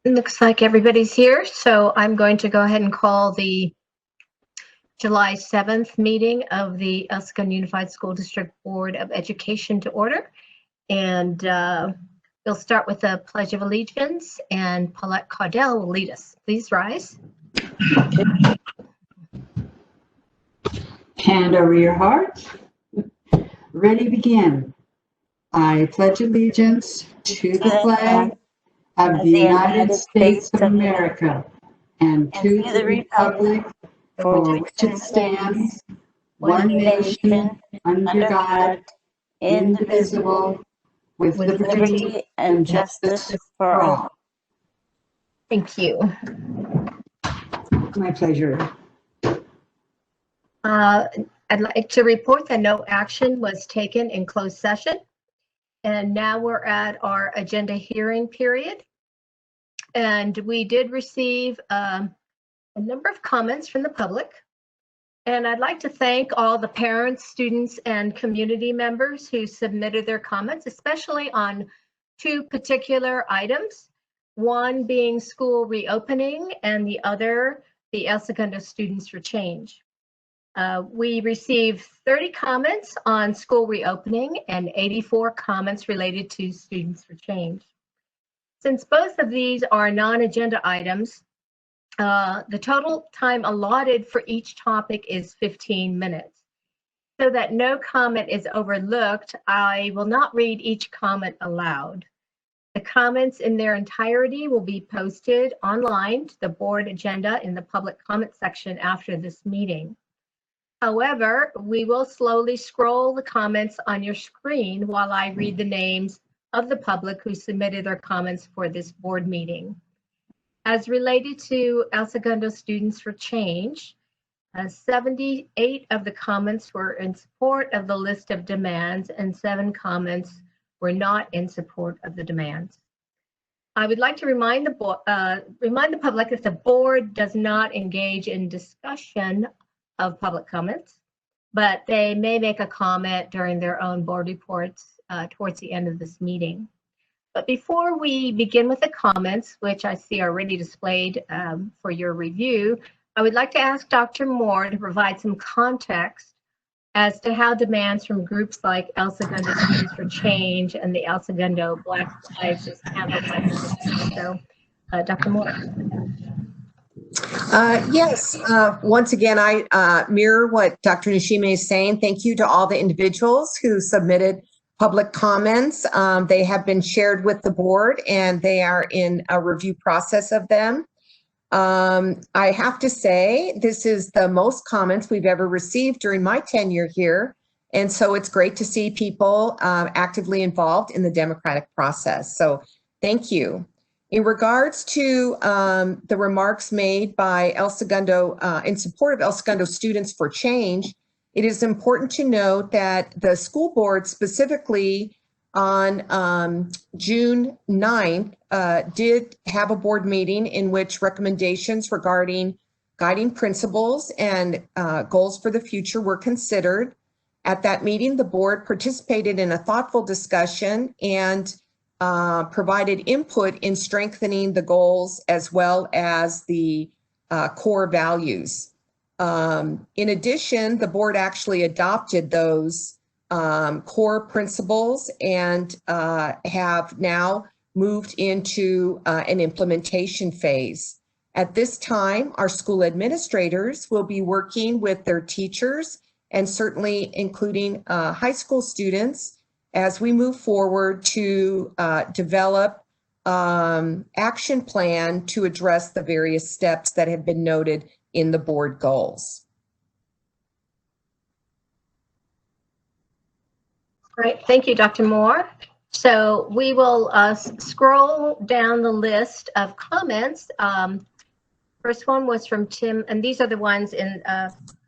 Looks like everybody's here, so I'm going to go ahead and call the July 7th meeting of the El Segundo Unified School District Board of Education to order. And we'll start with the Pledge of Allegiance, and Paulette Caudell will lead us. Please rise. Hand over your hearts. Ready, begin. I pledge allegiance to the flag of the United States of America and to the republic for which it stands, one nation, under God, indivisible, with liberty and justice for all. Thank you. My pleasure. I'd like to report that no action was taken in closed session. And now we're at our agenda hearing period. And we did receive a number of comments from the public. And I'd like to thank all the parents, students, and community members who submitted their comments, especially on two particular items, one being school reopening and the other, the El Segundo Students for Change. We received 30 comments on school reopening and 84 comments related to Students for Change. Since both of these are non-agenda items, the total time allotted for each topic is 15 minutes. So that no comment is overlooked, I will not read each comment aloud. The comments in their entirety will be posted online to the board agenda in the public comment section after this meeting. However, we will slowly scroll the comments on your screen while I read the names of the public who submitted their comments for this board meeting. As related to El Segundo Students for Change, 78 of the comments were in support of the list of demands and 7 comments were not in support of the demands. I would like to remind the public that the board does not engage in discussion of public comments, but they may make a comment during their own board reports towards the end of this meeting. But before we begin with the comments, which I see are already displayed for your review, I would like to ask Dr. Moore to provide some context as to how demands from groups like El Segundo Students for Change and the El Segundo Black Lives is handled by the system. So, Dr. Moore. Yes, once again, I mirror what Dr. Nishime is saying. Thank you to all the individuals who submitted public comments. They have been shared with the board and they are in a review process of them. I have to say, this is the most comments we've ever received during my tenure here. And so it's great to see people actively involved in the democratic process. So thank you. In regards to the remarks made by El Segundo in support of El Segundo Students for Change, it is important to note that the school board specifically on June 9th did have a board meeting in which recommendations regarding guiding principles and goals for the future were considered. At that meeting, the board participated in a thoughtful discussion and provided input in strengthening the goals as well as the core values. In addition, the board actually adopted those core principles and have now moved into an implementation phase. At this time, our school administrators will be working with their teachers and certainly including high school students as we move forward to develop action plan to address the various steps that have been noted in the board goals. Great, thank you, Dr. Moore. So we will scroll down the list of comments. First one was from Tim, and these are the ones in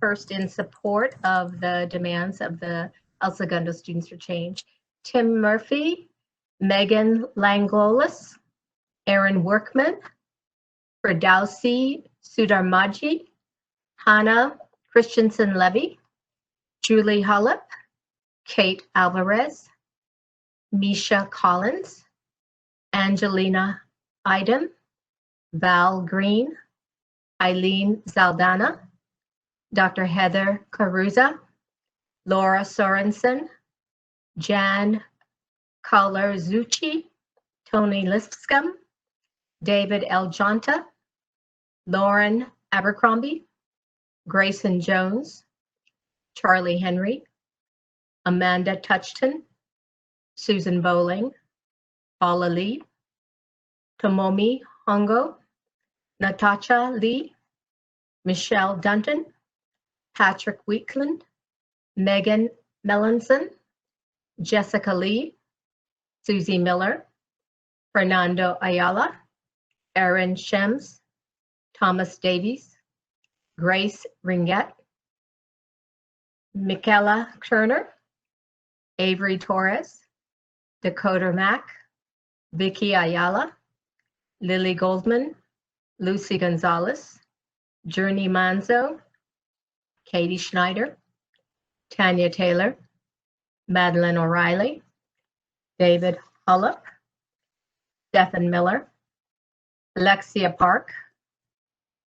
first in support of the demands of the El Segundo Students for Change. Tim Murphy, Megan Langolis, Aaron Workman, Ferdowsi Sudarmaji, Hannah Christensen-Levy, Julie Hullip, Kate Alvarez, Misha Collins, Angelina Idem, Val Green, Eileen Zaldana, Dr. Heather Caruza, Laura Sorensen, Jan Kalerzucci, Tony Lipscomb, David L. Jonta, Lauren Abercrombie, Grayson Jones, Charlie Henry, Amanda Touchton, Susan Bowling, Paula Lee, Tomomi Hongo, Natasha Lee, Michelle Dunton, Patrick Wheatland, Megan Melanson, Jessica Lee, Susie Miller, Fernando Ayala, Aaron Shems, Thomas Davies, Grace Ringette, Michaela Turner, Avery Torres, Dakota Mack, Vicky Ayala, Lily Goldman, Lucy Gonzalez, Journey Manzo, Katie Schneider, Tanya Taylor, Madeline O'Reilly, David Hullup, Stephen Miller, Alexia Park,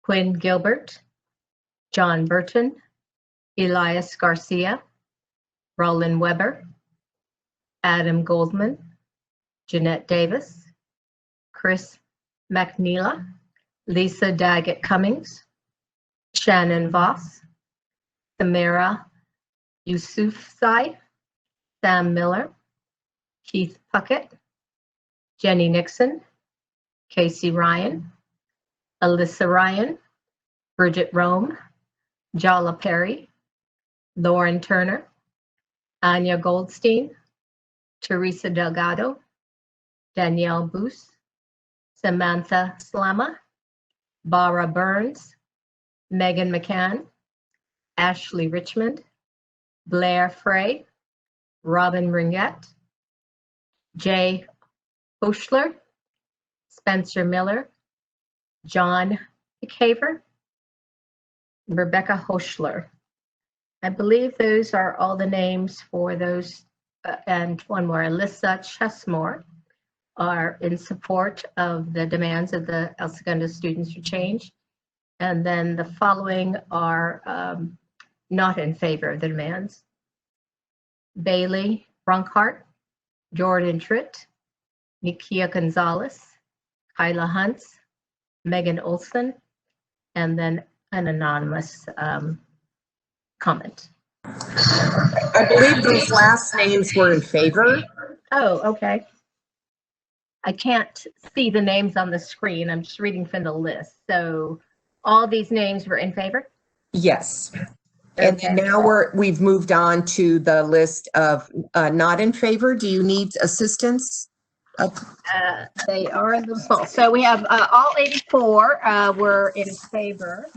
Quinn Gilbert, John Burton, Elias Garcia, Roland Weber, Adam Goldman, Jeanette Davis, Chris McNeila, Lisa Daggett Cummings, Shannon Voss, Samara Yousufzai, Sam Miller, Keith Puckett, Jenny Nixon, Casey Ryan, Alyssa Ryan, Bridget Rome, Jala Perry, Lauren Turner, Anya Goldstein, Teresa Delgado, Danielle Boos, Samantha Slama, Bara Burns, Megan McCann, Ashley Richmond, Blair Frey, Robin Ringette, Jay Hoschler, Spencer Miller, John McHaver, Rebecca Hoschler. I believe those are all the names for those, and one more, Alyssa Chesmore, are in support of the demands of the El Segundo Students for Change. And then the following are not in favor of the demands: Bailey Bronkhart, Jordan Tritt, Nikia Gonzalez, Kyla Huntz, Megan Olson, and then an anonymous comment. I believe those last names were in favor. Oh, okay. I can't see the names on the screen. I'm just reading from the list. So all these names were in favor? Yes. And Okay. now we've moved on to the list of not in favor. Do you need assistance? They are a little small. So we have all 84 were in favor.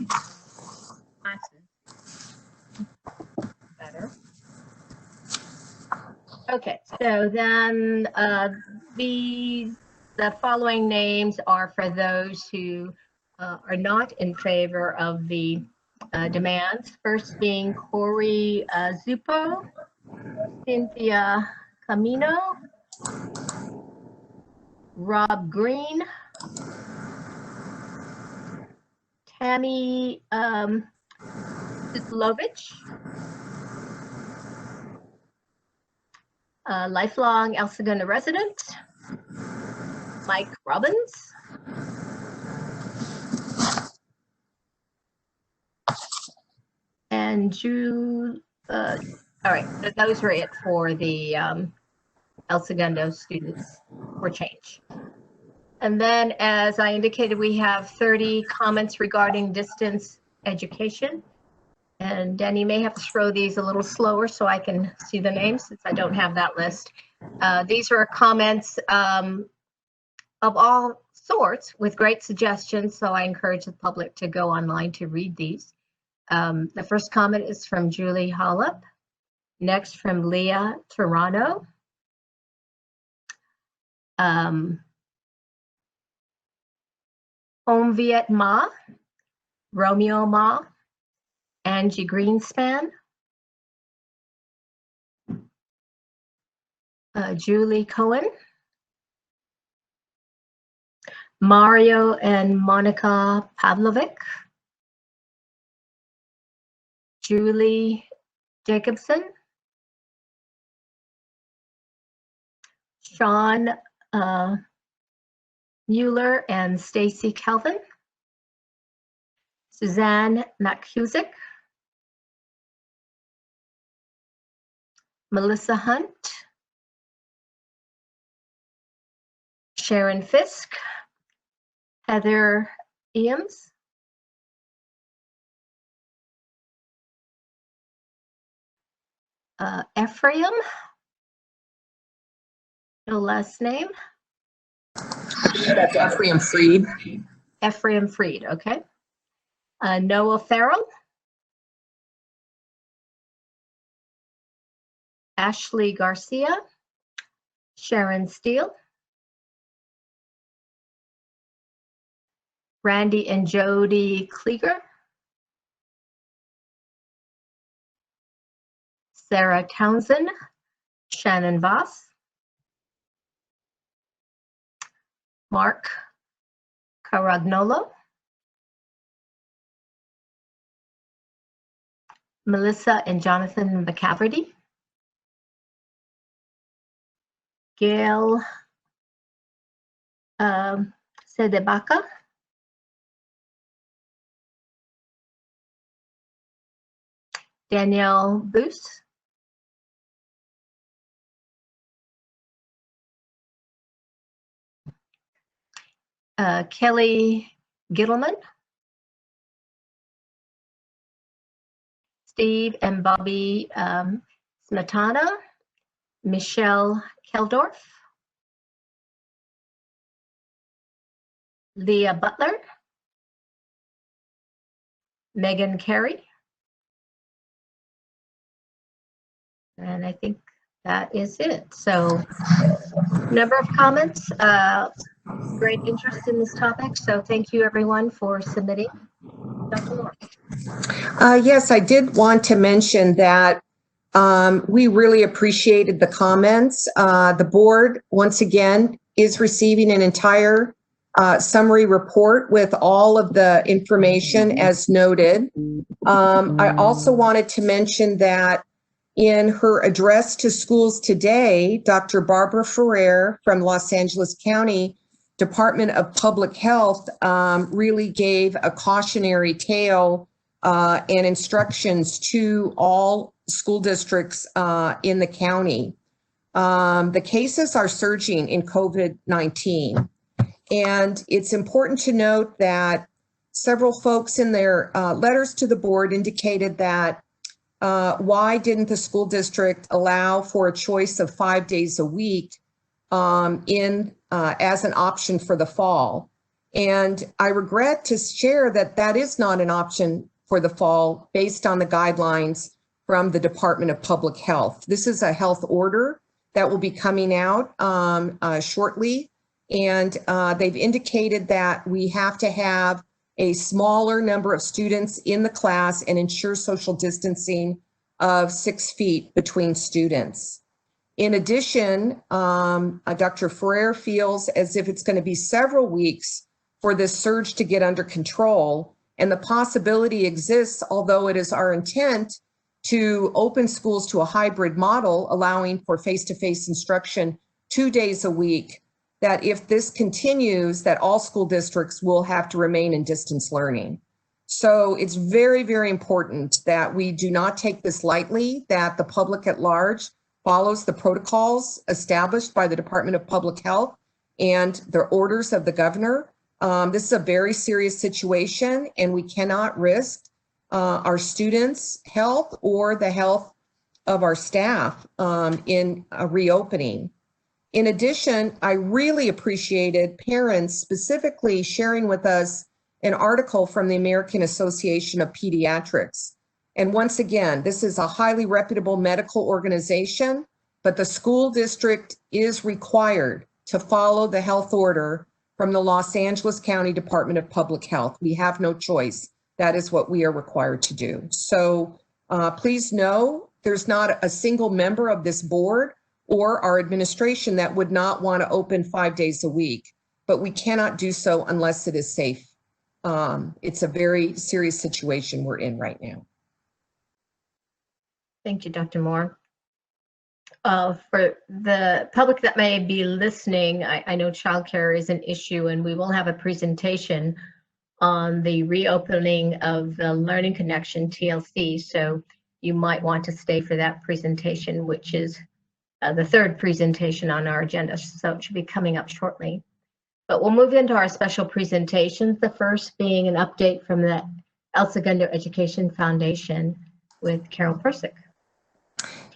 Better. Okay, so then the following names are for those who are not in favor of the demands. First being Corey Zupo, Cynthia Camino, Rob Green, Tammy Sitlovich, lifelong El Segundo resident, Mike Robbins, and Drew. All right, those were it for the El Segundo Students for Change. And then, as I indicated, we have 30 comments regarding distance education. And Danny may have to throw these a little slower so I can see the names, since I don't have that list. These are comments of all sorts with great suggestions, so I encourage the public to go online to read these. The first comment is from Julie Hollup. Next from Leah Toronto. Home Viet Ma, Romeo Ma, Angie Greenspan, Julie Cohen, Mario and Monica Pavlovic, Julie Jacobson, Sean Mueller and Stacy Kelvin, Suzanne McCusick, Melissa Hunt, Sharon Fisk, Heather Eames, Ephraim, no last name. That's Ephraim Freed. Ephraim Freed, okay. Noah Farrell, Ashley Garcia, Sharon Steele, Randy and Jody Klieger, Sarah Townsend, Shannon Voss, Mark Caragnolo, Melissa and Jonathan McCafferty, Gail Sedebaka, Danielle Boos, Kelly Gittleman, Steve and Bobby Smetana, Michelle Keldorf, Leah Butler, Megan Carey, and I think that is it. So, number of comments, great interest in this topic. So thank you everyone for submitting. Dr. Moore. Yes, I did want to mention that we really appreciated the comments. The board, once again, is receiving an entire summary report with all of the information as noted. I also wanted to mention that in her address to schools today, Dr. Barbara Ferrer from Los Angeles County Department of Public Health really gave a cautionary tale and instructions to all school districts in the county. The cases are surging in COVID-19, and it's important to note that several folks in their letters to the board indicated that why didn't the school district allow for a choice of 5 days a week as an option for the fall? And I regret to share that that is not an option for the fall based on the guidelines from the Department of Public Health. This is a health order that will be coming out shortly. And they've indicated that we have to have a smaller number of students in the class and ensure social distancing of 6 feet between students. In addition, Dr. Ferrer feels as if it's going to be several weeks for this surge to get under control. And the possibility exists, although it is our intent to open schools to a hybrid model, allowing for face-to-face instruction 2 days a week, that if this continues, that all school districts will have to remain in distance learning. So it's very, very important that we do not take this lightly, that the public at large follows the protocols established by the Department of Public Health and the orders of the governor. This is a very serious situation, and we cannot risk our students' health or the health of our staff in a reopening. In addition, I really appreciated parents specifically sharing with us an article from the American Association of Pediatrics. And once again, this is a highly reputable medical organization, but the school district is required to follow the health order from the Los Angeles County Department of Public Health. We have no choice. That is what we are required to do. So please know there's not a single member of this board or our administration that would not want to open 5 days a week. but we cannot do so unless it is safe. It's a very serious situation we're in right now. Thank you, Dr. Moore. For the public that may be listening, I know childcare is an issue, and we will have a presentation on the reopening of the Learning Connection TLC. So you might want to stay for that presentation, which is the third presentation on our agenda. So it should be coming up shortly. But we'll move into our special presentations, the first being an update from the El Segundo Education Foundation with Carol Persick.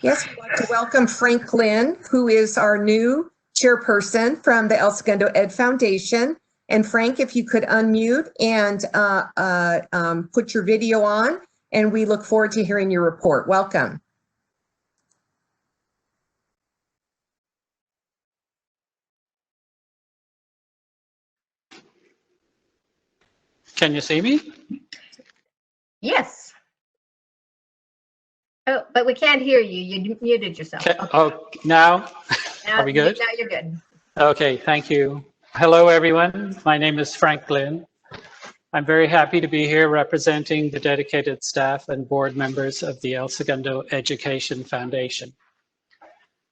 Yes, we'd like to welcome Frank Lynn, who is our new chairperson from the El Segundo Ed Foundation. And Frank, if you could unmute and put your video on, and we look forward to hearing your report. Welcome. Can you see me? Yes. Oh, but we can't hear you. You muted yourself. Okay. Okay. Oh, now? Are we good? Now you're good. Okay, thank you. Hello, everyone. My name is Frank Lynn. I'm very happy to be here representing the dedicated staff and board members of the El Segundo Education Foundation.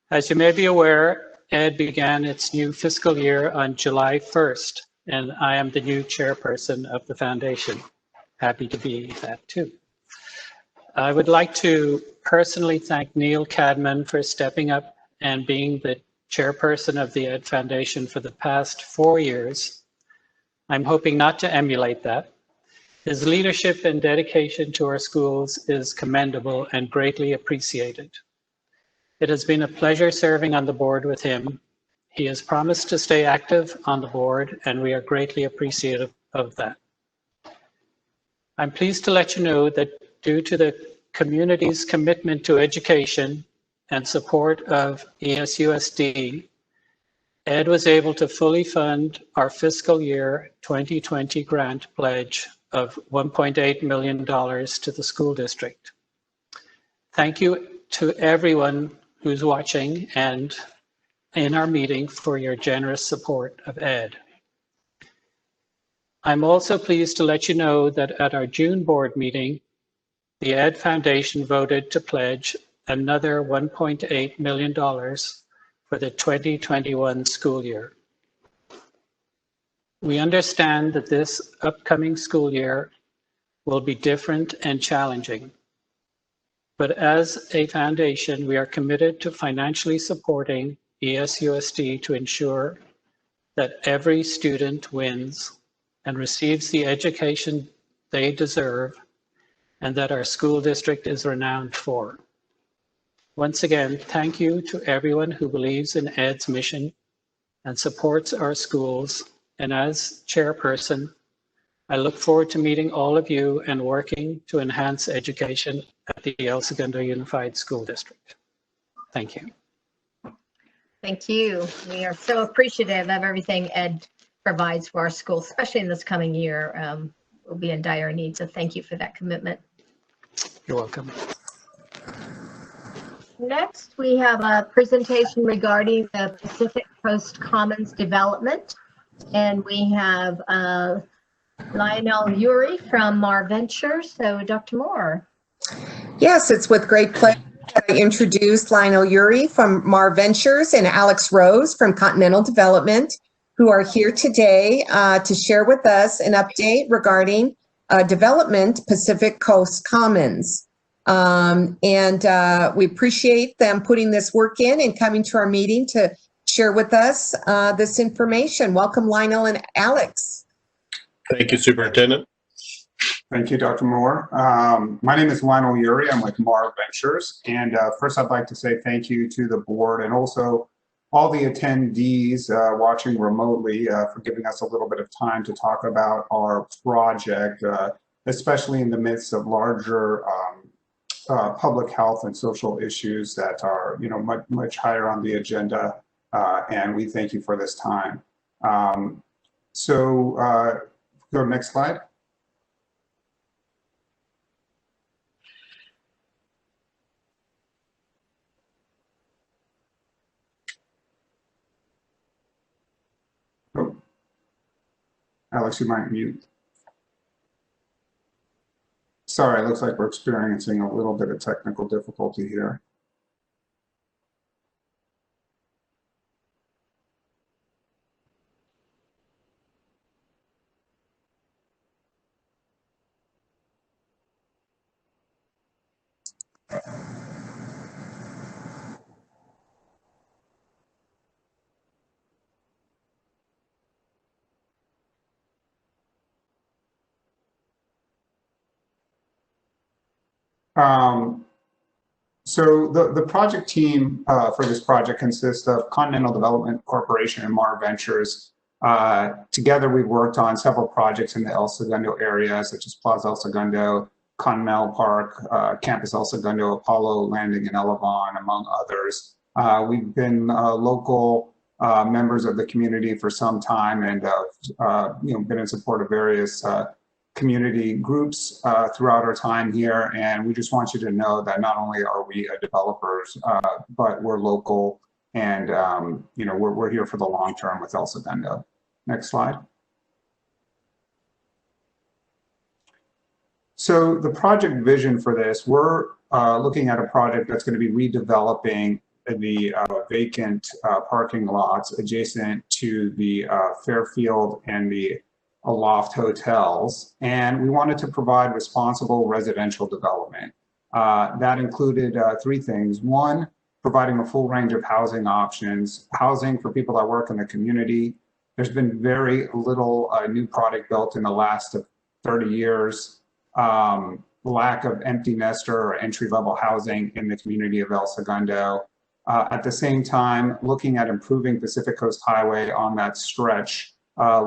As you may be aware, ED began its new fiscal year on July 1st, and I am the new chairperson of the foundation. Happy to be that too. I would like to personally thank Neil Cadman for stepping up and being the chairperson of the Ed Foundation for the past 4 years. I'm hoping not to emulate that. His leadership and dedication to our schools is commendable and greatly appreciated. It has been a pleasure serving on the board with him. He has promised to stay active on the board, and we are greatly appreciative of that. I'm pleased to let you know that due to the community's commitment to education and support of ESUSD, ED was able to fully fund our fiscal year 2020 grant pledge of $1.8 million to the school district. Thank you to everyone who's watching and in our meeting for your generous support of ED. I'm also pleased to let you know that at our June board meeting, the ED Foundation voted to pledge another $1.8 million for the 2021 school year. We understand that this upcoming school year will be different and challenging. But as a foundation, we are committed to financially supporting ESUSD to ensure that every student wins and receives the education they deserve and that our school district is renowned for. Once again, thank you to everyone who believes in ED's mission and supports our schools. And as chairperson, I look forward to meeting all of you and working to enhance education at the El Segundo Unified School District. Thank you. Thank you. We are so appreciative of everything ED provides for our schools, especially in this coming year. We'll be in dire need, so thank you for that commitment. You're welcome. Next, we have a presentation regarding the Pacific Coast Commons development, and we have Lionel Uri from Mar Ventures. So, Dr. Moore. Yes, it's with great pleasure that I introduce Lionel Uri from Mar Ventures and Alex Rose from Continental Development, who are here today to share with us an update regarding development Pacific Coast Commons. We appreciate them putting this work in and coming to our meeting to share with us this information. Welcome, Lionel and Alex. Thank you, Superintendent. Thank you, Dr. Moore. My name is Lionel Uri. I'm with Mar Ventures. And first, I'd like to say thank you to the board and also all the attendees watching remotely for giving us a little bit of time to talk about our project, especially in the midst of larger public health and social issues that are, much higher on the agenda. And we thank you for this time. Go next slide. Alex, you might mute. Sorry, it looks like we're experiencing a little bit of technical difficulty here. So the project team for this project consists of Continental Development Corporation and Mar Ventures. Together, we've worked on several projects in the El Segundo area, such as Plaza El Segundo, Continental Park, Campus El Segundo, Apollo Landing, and Elevon, among others. We've been local members of the community for some time, and been in support of various community groups throughout our time here, and we just want you to know that not only are we developers, but we're local, and we're here for the long term with El Segundo. Next slide. So the project vision for this, we're looking at a project that's going to be redeveloping the vacant parking lots adjacent to the Fairfield and the Aloft hotels, and we wanted to provide responsible residential development. That included three things. One, providing a full range of housing options, housing for people that work in the community. There's been very little new product built in the last 30 years. Lack of empty nester or entry-level housing in the community of El Segundo. At the same time, looking at improving Pacific Coast Highway on that stretch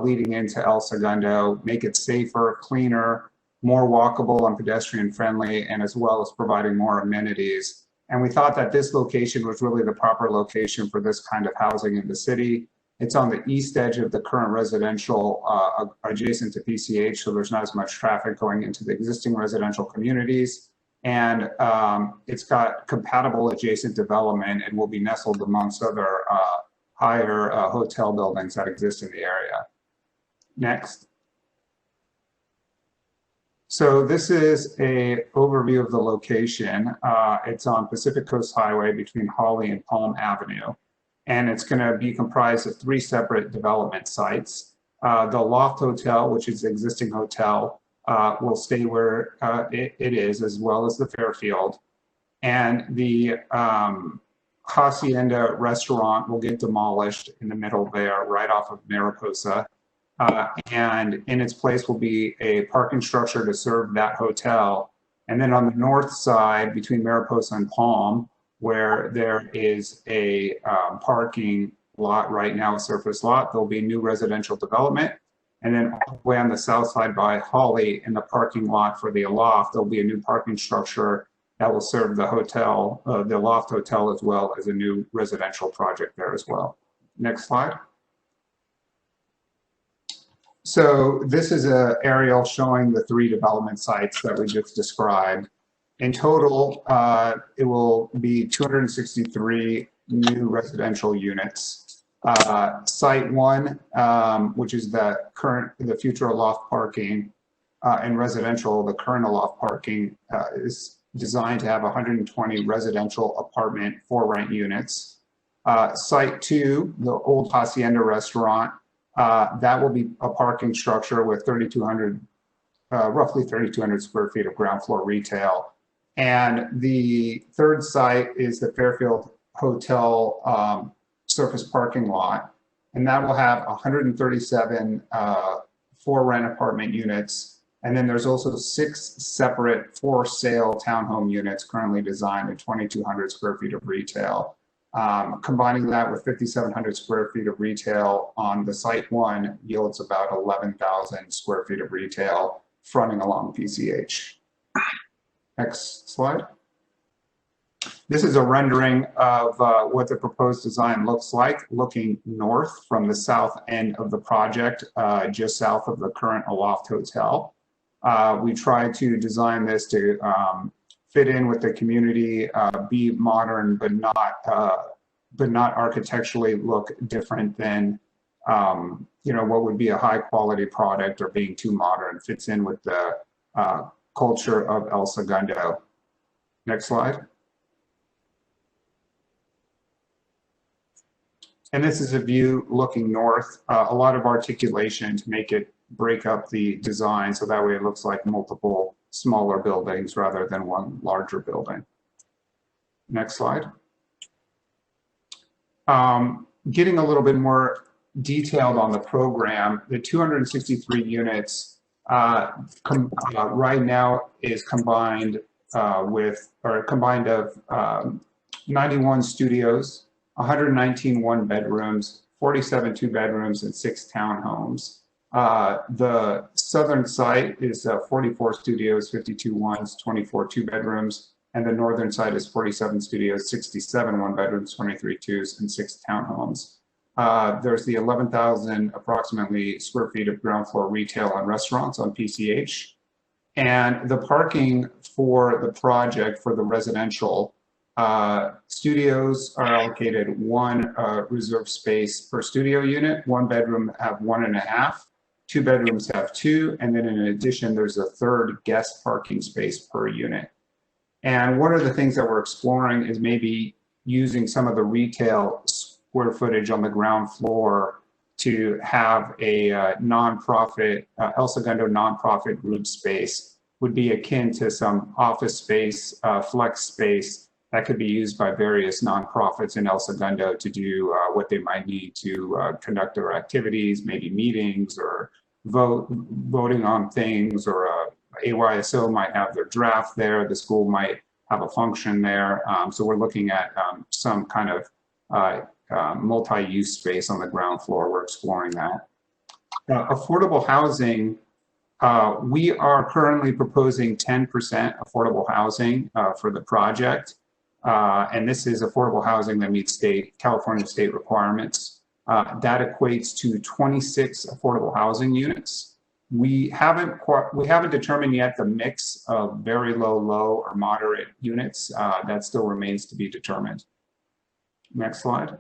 leading into El Segundo, make it safer, cleaner, more walkable and pedestrian friendly, and as well as providing more amenities. And we thought that this location was really the proper location for this kind of housing in the city. It's on the east edge of the current residential adjacent to PCH, so there's not as much traffic going into the existing residential communities. And it's got compatible adjacent development and will be nestled amongst other higher hotel buildings that exist in the area. Next. So this is an overview of the location. It's on Pacific Coast Highway between Hawley and Palm Avenue. And it's going to be comprised of three separate development sites. The Loft Hotel, which is the existing hotel, will stay where it is, as well as the Fairfield. And the Hacienda restaurant will get demolished in the middle there, right off of Mariposa. And in its place will be a parking structure to serve that hotel. And then on the north side, between Mariposa and Palm, where there is a parking lot right now, a surface lot, there'll be new residential development. And then all the way on the south side by Hawley, in the parking lot for the Aloft, there'll be a new parking structure that will serve the hotel, the Aloft Hotel, as well as a new residential project there as well. Next slide. So this is an aerial showing the three development sites that we just described. In total, it will be 263 new residential units. Site 1, which is the future Aloft parking, and residential, the current Aloft parking is designed to have 120 residential apartment for-rent units. Site 2, the old Hacienda restaurant, that will be a parking structure with 3,200, roughly 3,200 square feet of ground floor retail. And the third site is the Fairfield Hotel surface parking lot. And that will have 137 for-rent apartment units. And then there's also 6 separate for-sale townhome units currently designed at 2,200 square feet of retail. Combining that with 5,700 square feet of retail on the site 1 yields about 11,000 square feet of retail fronting along PCH. Next slide. This is a rendering of what the proposed design looks like, looking north from the south end of the project, just south of the current Aloft Hotel. We tried to design this to fit in with the community, be modern, but not architecturally look different than what would be a high quality product or being too modern. Fits in with the culture of El Segundo. Next slide. And this is a view looking north, a lot of articulation to make it break up the design so that way it looks like multiple smaller buildings rather than one larger building. Next slide. Getting a little bit more detailed on the program, the 263 units right now is combined of 91 studios, 119 one bedrooms, 47 two bedrooms, and 6 townhomes. The southern site is 44 studios, 52 ones, 24 two bedrooms, and the northern side is 47 studios, 67 one bedrooms, 23 twos, and 6 townhomes. There's the 11,000 approximately square feet of ground floor retail and restaurants on PCH. And the parking for the project for the residential studios are allocated 1 reserved space per studio unit. 1 bedroom have 1.5, 2 bedrooms have 2, and then in addition, there's a 3rd guest parking space per unit. And one of the things that we're exploring is maybe using some of the retail square footage on the ground floor to have a nonprofit, El Segundo nonprofit group space. Would be akin to some office space, flex space that could be used by various nonprofits in El Segundo to do what they might need to conduct their activities, maybe meetings or voting on things, or AYSO might have their draft there. The school might have a function there. So we're looking at some kind of multi-use space on the ground floor. We're exploring that. Affordable housing, we are currently proposing 10% affordable housing for the project. And this is affordable housing that meets California state requirements. That equates to 26 affordable housing units. We haven't determined yet the mix of very low, or moderate units. That still remains to be determined. Next slide.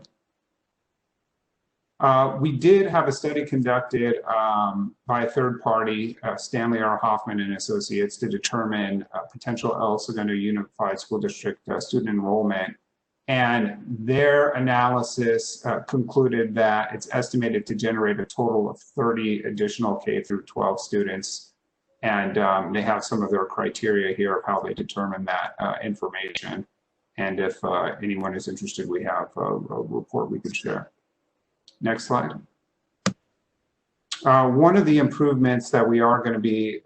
We did have a study conducted by a third party, Stanley R. Hoffman and Associates, to determine potential El Segundo Unified School District student enrollment. And their analysis concluded that it's estimated to generate a total of 30 additional K through 12 students. And they have some of their criteria here of how they determine that information. And if anyone is interested, we have a report we could share. Next slide. One of the improvements that we are going to be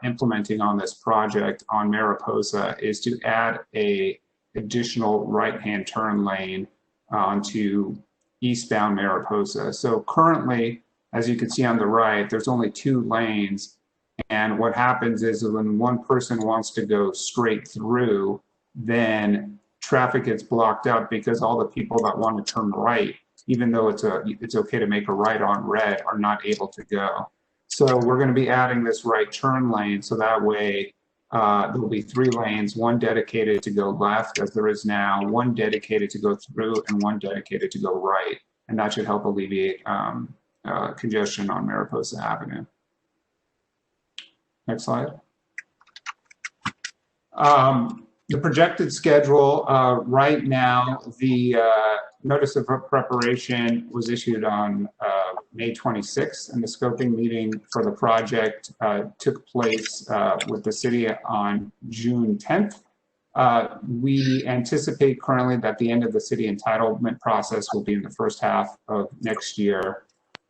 implementing on this project on Mariposa is to add an additional right-hand turn lane onto eastbound Mariposa. So currently, as you can see on the right, there's only 2 lanes. And what happens is when one person wants to go straight through, then traffic gets blocked up because all the people that want to turn right, even though it's okay to make a right on red, are not able to go. So we're going to be adding this right turn lane, so that way there will be 3 lanes, 1 dedicated to go left, as there is now, 1 dedicated to go through, and 1 dedicated to go right. And that should help alleviate congestion on Mariposa Avenue. Next slide. The projected schedule, right now, the notice of preparation was issued on May 26th, and the scoping meeting for the project took place with the city on June 10th. We anticipate currently that the end of the city entitlement process will be in the first half of next year,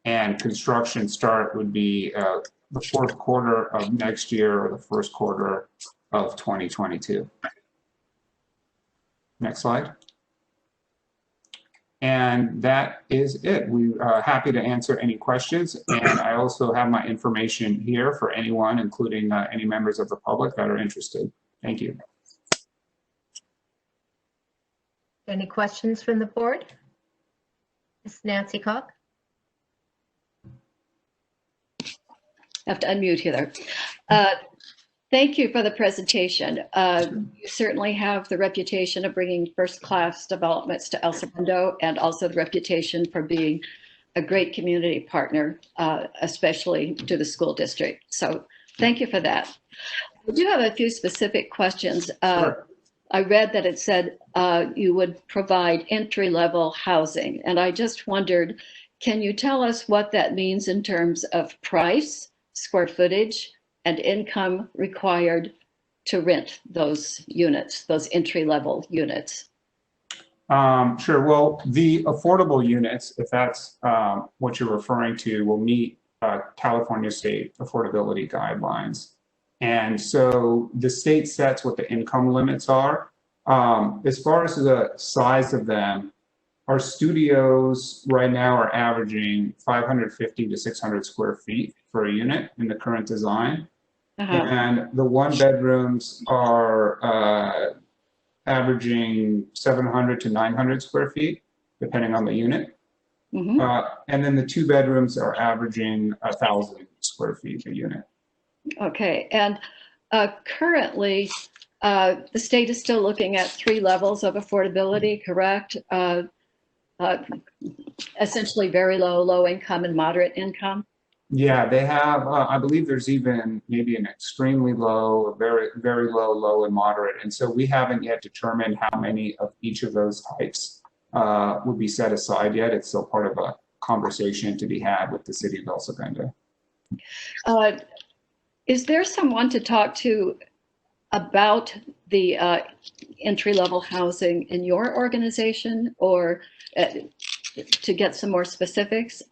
and construction start would be the 4th quarter of next year or the 1st quarter of 2022. Next slide. And that is it. We are happy to answer any questions. And I also have my information here for anyone, including any members of the public that are interested. Thank you. Any questions from the board? Ms. Nancy Cock. I have to unmute Heather. Thank you for the presentation. You certainly have the reputation of bringing first-class developments to El Segundo, and also the reputation for being a great community partner, especially to the school district. So thank you for that. I do have a few specific questions. Sure. I read that it said you would provide entry-level housing, and I just wondered, can you tell us what that means in terms of price, square footage, and income required to rent those units, those entry-level units? Sure. Well, the affordable units, if that's what you're referring to, will meet California state affordability guidelines. And so the state sets what the income limits are. As far as the size of them, our studios right now are averaging 550 to 600 square feet for a unit in the current design. And the one bedrooms are averaging 700 to 900 square feet, depending on the unit. And then the two bedrooms are averaging 1,000 square feet a unit. Okay, and currently, the state is still looking at 3 levels of affordability, correct? Essentially very low, low income, and moderate income. Yeah, they have, I believe there's even maybe an extremely low, very low, low, and moderate. And so we haven't yet determined how many of each of those types would be set aside yet. It's still part of a conversation to be had with the city of El Segundo. Is there someone to talk to about the entry-level housing in your organization, or to get some more specifics?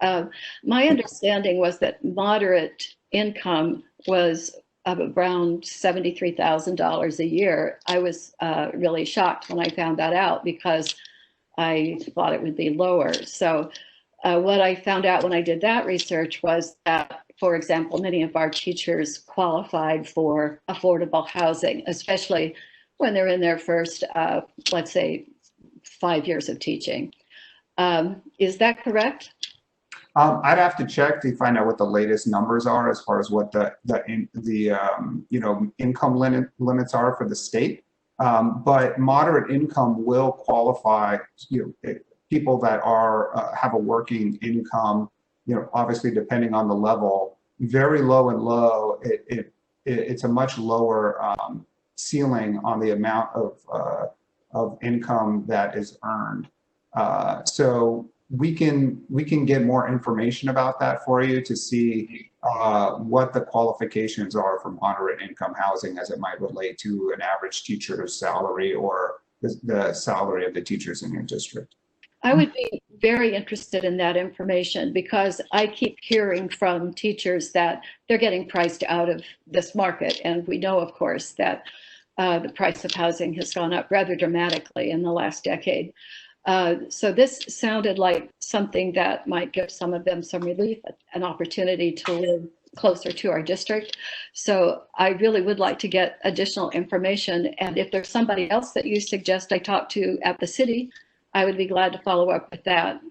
My understanding was that moderate income was of around $73,000 a year. I was really shocked when I found that out because I thought it would be lower. So what I found out when I did that research was that, for example, many of our teachers qualified for affordable housing, especially when they're in their first, let's say, 5 years of teaching. Is that correct? I'd have to check to find out what the latest numbers are as far as what the income limits are for the state. But moderate income will qualify, people that are have a working income, obviously depending on the level. Very low and low, it's a much lower ceiling on the amount of income that is earned. So we can get more information about that for you to see what the qualifications are for moderate income housing as it might relate to an average teacher's salary or the salary of the teachers in your district. I would be very interested in that information because I keep hearing from teachers that they're getting priced out of this market. And we know, of course, that the price of housing has gone up rather dramatically in the last decade. So this sounded like something that might give some of them some relief, an opportunity to live closer to our district. So I really would like to get additional information. And if there's somebody else that you suggest I talk to at the city, I would be glad to follow up with that.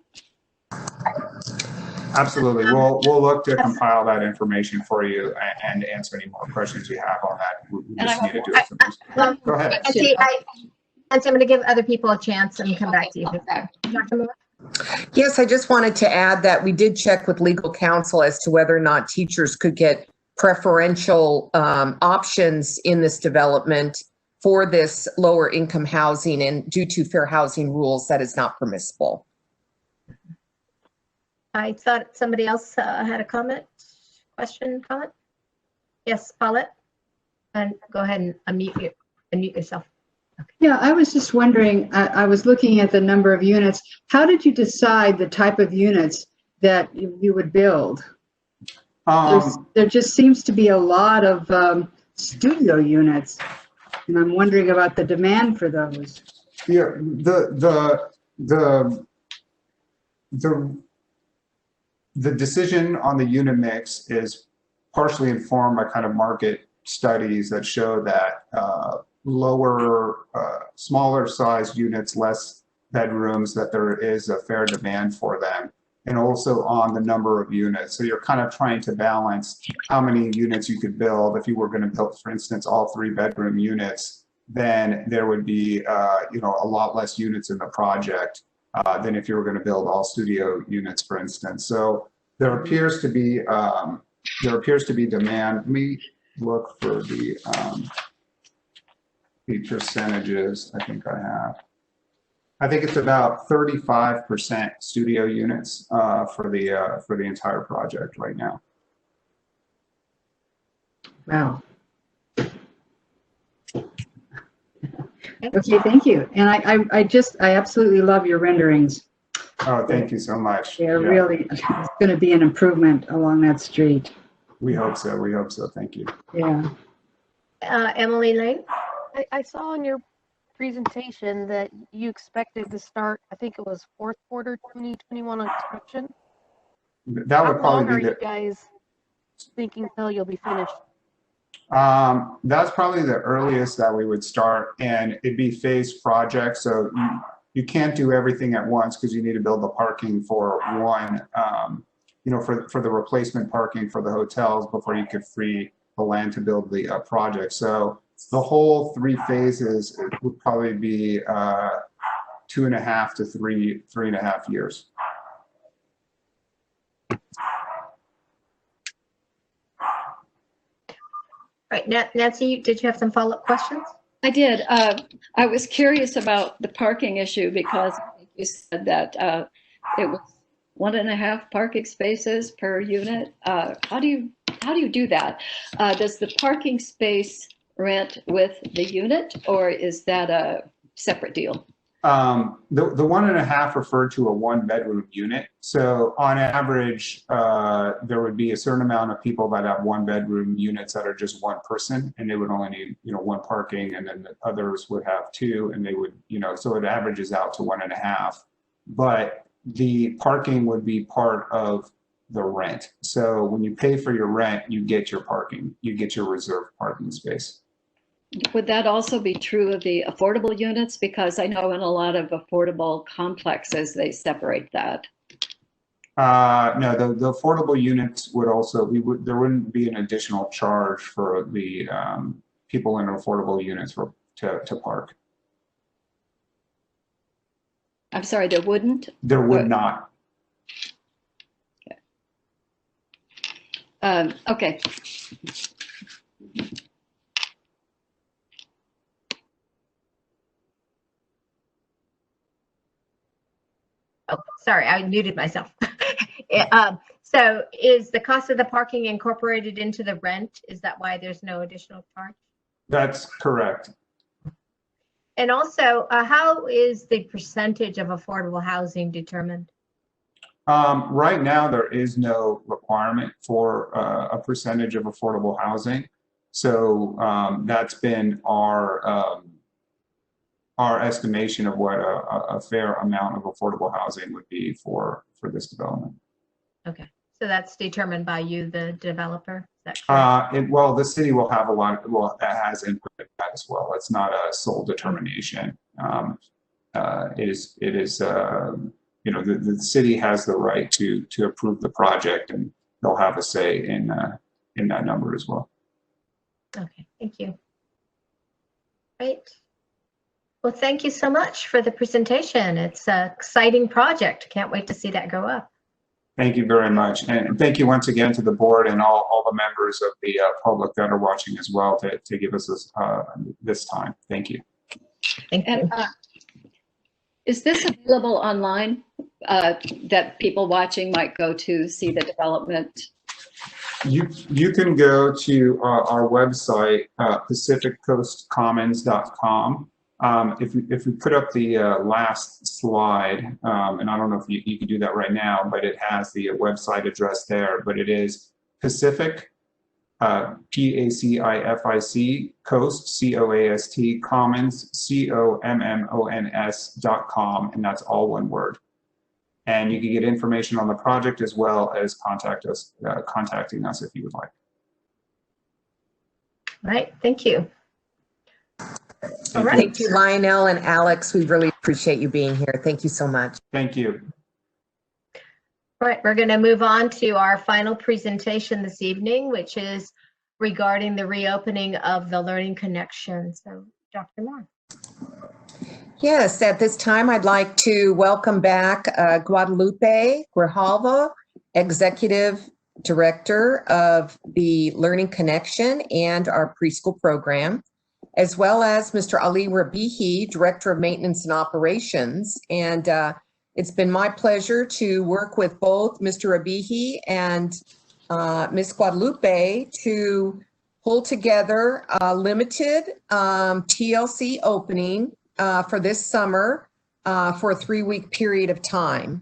Absolutely. We'll look to compile that information for you and answer any more questions you have on that. We just need to do it. Go ahead. I'm going to give other people a chance and come back to you. Dr. Moore? Yes, I just wanted to add that we did check with legal counsel as to whether or not teachers could get preferential options in this development for this lower income housing, and due to fair housing rules, that is not permissible. I thought somebody else had a comment, comment? Yes, Paulette? And go ahead and unmute yourself. Okay. Yeah, I was just wondering, I was looking at the number of units. How did you decide the type of units that you would build? There just seems to be a lot of studio units, and I'm wondering about the demand for those. Yeah, the decision on the unit mix is partially informed by kind of market studies that show that lower, smaller size units, less bedrooms, that there is a fair demand for them, and also on the number of units. So you're kind of trying to balance how many units you could build. If you were going to build, for instance, all 3-bedroom units, then there would be a lot less units in the project. than if you were going to build all studio units, for instance. So there appears to be demand. Let me look for the percentages. I think I have. I think it's about 35% studio units for the entire project right now. Wow. Okay, thank you. And I absolutely love your renderings. Oh, thank you so much. They're really, it's going to be an improvement along that street. We hope so. We hope so. Thank you. Yeah. Emily Lane? I saw in your presentation that you expected to start, I think it was fourth quarter 2021 on construction. That would How long probably are be you guys thinking till you'll be finished? That's probably the earliest that we would start, and it'd be phased project. So you can't do everything at once because you need to build the parking for one, for the replacement parking for the hotels before you could free the land to build the project. So the whole 3 phases would probably be 2.5 to 3.5 years. Right, Nancy, did you have some follow-up questions? I did. I was curious about the parking issue because you said that it was 1.5 parking spaces per unit. How do you do that? Does the parking space rent with the unit, or is that a separate deal? The 1.5 referred to a 1-bedroom unit. So on average, there would be a certain amount of people that have 1-bedroom units that are just one person, and they would only need, 1 parking, and then the others would have 2, and they would, so it averages out to 1.5. But the parking would be part of the rent. So when you pay for your rent, you get your parking, you get your reserved parking space. Would that also be true of the affordable units? Because I know in a lot of affordable complexes, they separate that. No, the affordable units would also, there wouldn't be an additional charge for the people in affordable units to park. I'm sorry, there wouldn't? There would not. Okay. Oh, sorry, I muted myself. So is the cost of the parking incorporated into the rent? Is that why there's no additional charge? That's correct. And also, how is the percentage of affordable housing determined? Right now, there is no requirement for a percentage of affordable housing. So that's been our estimation of what a fair amount of affordable housing would be for this development. Okay, so that's determined by you, the developer? Is that correct? Well, the city will have that has input in that as well. It's not a sole determination. It is the city has the right to approve the project, and they'll have a say in that number as well. Okay, thank you. Great. Well, thank you so much for the presentation. It's an exciting project. Can't wait to see that go up. Thank you very much. And thank you once again to the board and all the members of the public that are watching as well to give us this time. Thank you. Thank you. Is this available online that people watching might go to see the development? You can go to our website, pacificcoastcommons.com. If we put up the last slide, and I don't know if you can do that right now, but it has the website address there, but it is Pacific, PACIFIC, Coast, COAST, Commons, COMMONS.com, and that's all one word. And you can get information on the project as well as contacting us if you would like. All right, thank you. All right. Thank you, Lionel and Alex. We really appreciate you being here. Thank you so much. Thank you. All right, we're going to move on to our final presentation this evening, which is regarding the reopening of the Learning Connection. So, Dr. Moore. Yes, at this time, I'd like to welcome back Guadalupe Grijalva, Executive Director of the Learning Connection and our preschool program, as well as Mr. Ali Rabihi, Director of Maintenance and Operations. And it's been my pleasure to work with both Mr. Rabihi and Ms. Guadalupe to pull together a limited TLC opening for this summer for a 3-week period of time.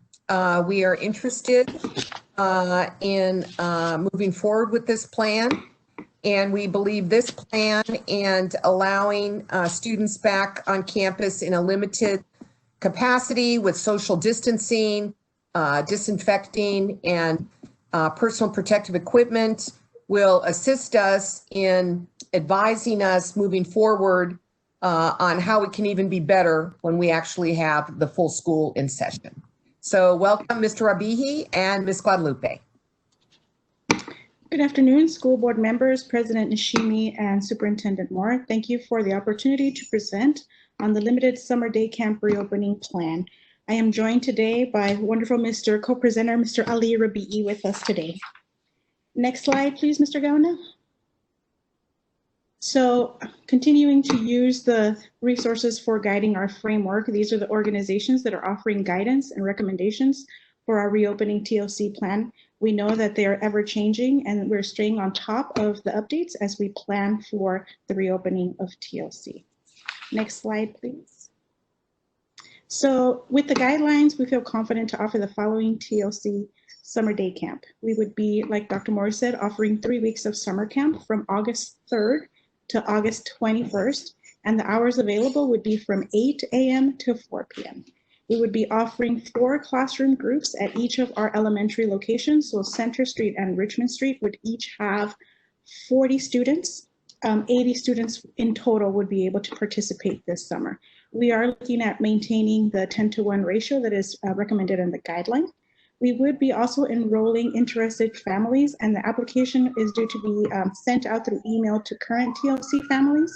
We are interested in moving forward with this plan, and we believe this plan and allowing students back on campus in a limited capacity with social distancing, disinfecting, and personal protective equipment will assist us in advising us moving forward on how we can even be better when we actually have the full school in session. So welcome, Mr. Rabihi and Ms. Guadalupe. Good afternoon, school board members, President Nishimi, and Superintendent Moore. Thank you for the opportunity to present on the limited summer day camp reopening plan. I am joined today by wonderful Mr. Co-presenter, Mr. Ali Rabihi, with us today. Next slide, please, Mr. Gauna. So continuing to use the resources for guiding our framework, these are the organizations that are offering guidance and recommendations for our reopening TLC plan. We know that they are ever changing, and we're staying on top of the updates as we plan for the reopening of TLC. Next slide, please. So with the guidelines, we feel confident to offer the following TLC summer day camp. We would be, like Dr. Moore said, offering 3 weeks of summer camp from August 3rd to August 21st, and the hours available would be from 8 a.m. to 4 p.m. We would be offering 4 classroom groups at each of our elementary locations. So Center Street and Richmond Street would each have 40 students. 80 students in total would be able to participate this summer. We are looking at maintaining the 10-to-1 ratio that is recommended in the guideline. We would be also enrolling interested families, and the application is due to be sent out through email to current TLC families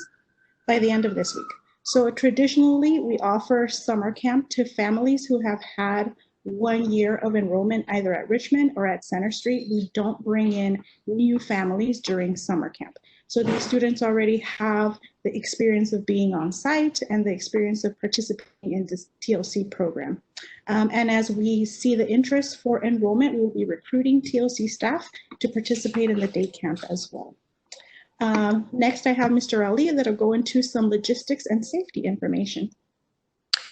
by the end of this week. So traditionally, we offer summer camp to families who have had 1 year of enrollment either at Richmond or at Center Street. We don't bring in new families during summer camp. So these students already have the experience of being on site and the experience of participating in this TLC program. And as we see the interest for enrollment, we will be recruiting TLC staff to participate in the day camp as well. Next, I have Mr. Ali that'll go into some logistics and safety information.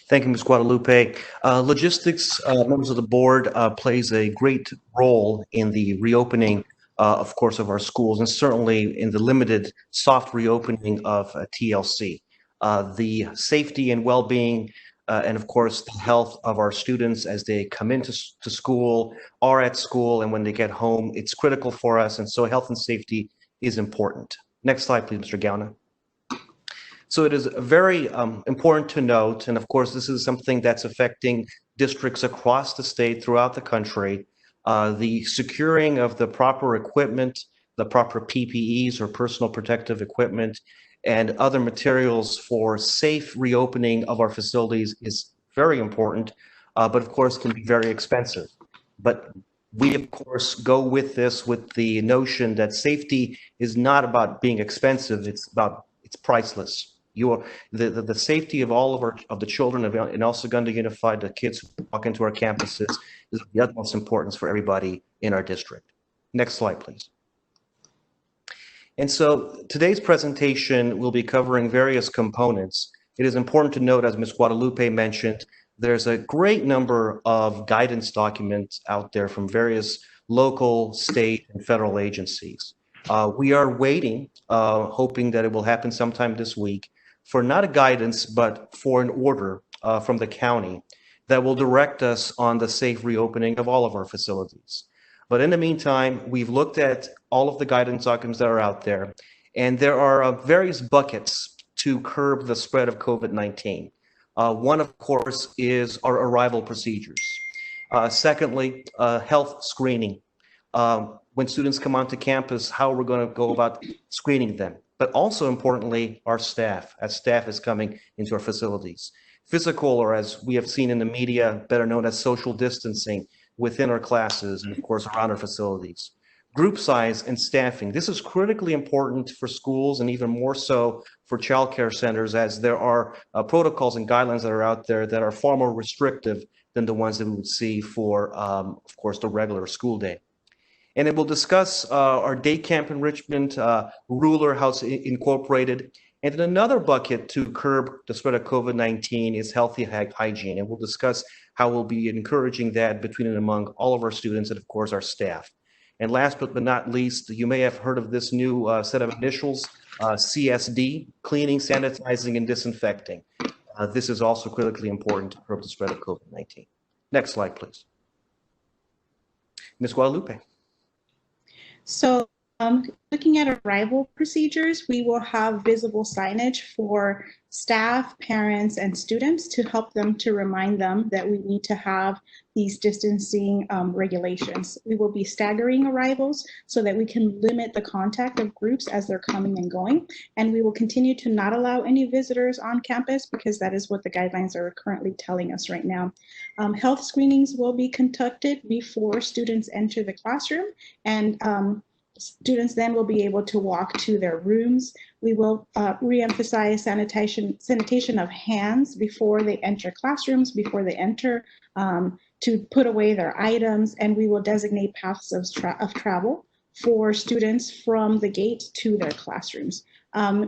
Thank you, Ms. Guadalupe. Logistics, members of the board, plays a great role in the reopening, of course, of our schools, and certainly in the limited soft reopening of TLC. The safety and well-being and, of course, the health of our students as they come into school, are at school, and when they get home, it's critical for us, and so health and safety is important. Next slide, please, Mr. Gauna. So it is very important to note, and of course, this is something that's affecting districts across the state, throughout the country, the securing of the proper equipment, the proper PPEs or personal protective equipment, and other materials for safe reopening of our facilities is very important, but of course can be very expensive. But we, of course, go with this with the notion that safety is not about being expensive, it's priceless. The safety of all of the children in El Segundo Unified, the kids who walk into our campuses, is of the utmost importance for everybody in our district. Next slide, please. And so today's presentation will be covering various components. It is important to note, as Ms. Guadalupe mentioned, there's a great number of guidance documents out there from various local, state, and federal agencies. We are waiting, hoping that it will happen sometime this week, for not a guidance, but for an order from the county that will direct us on the safe reopening of all of our facilities. But in the meantime, we've looked at all of the guidance documents that are out there, and there are various buckets to curb the spread of COVID-19. One, of course, is our arrival procedures. Secondly, health screening. When students come onto campus, how we're going to go about screening them. But also importantly, our staff, as staff is coming into our facilities. physical, or as we have seen in the media, better known as social distancing within our classes and of course around our facilities. Group size and staffing. This is critically important for schools and even more so for childcare centers, as there are protocols and guidelines that are out there that are far more restrictive than the ones that we would see for, of course, the regular school day. And it will discuss our day camp enrichment, ruler, how it's incorporated. And then another bucket to curb the spread of COVID-19 is healthy hygiene. And we'll discuss how we'll be encouraging that between and among all of our students and, of course, our staff. And last but not least, you may have heard of this new set of initials, CSD, cleaning, sanitizing, and disinfecting. This is also critically important to curb the spread of COVID-19. Next slide, please. Ms. Guadalupe. So looking at arrival procedures, we will have visible signage for staff, parents, and students to help them, to remind them that we need to have these distancing regulations. We will be staggering arrivals so that we can limit the contact of groups as they're coming and going. And we will continue to not allow any visitors on campus because that is what the guidelines are currently telling us right now. Health screenings will be conducted before students enter the classroom, and students then will be able to walk to their rooms. We will re-emphasize sanitation of hands before they enter classrooms, before they enter, to put away their items, and we will designate paths of travel for students from the gate to their classrooms.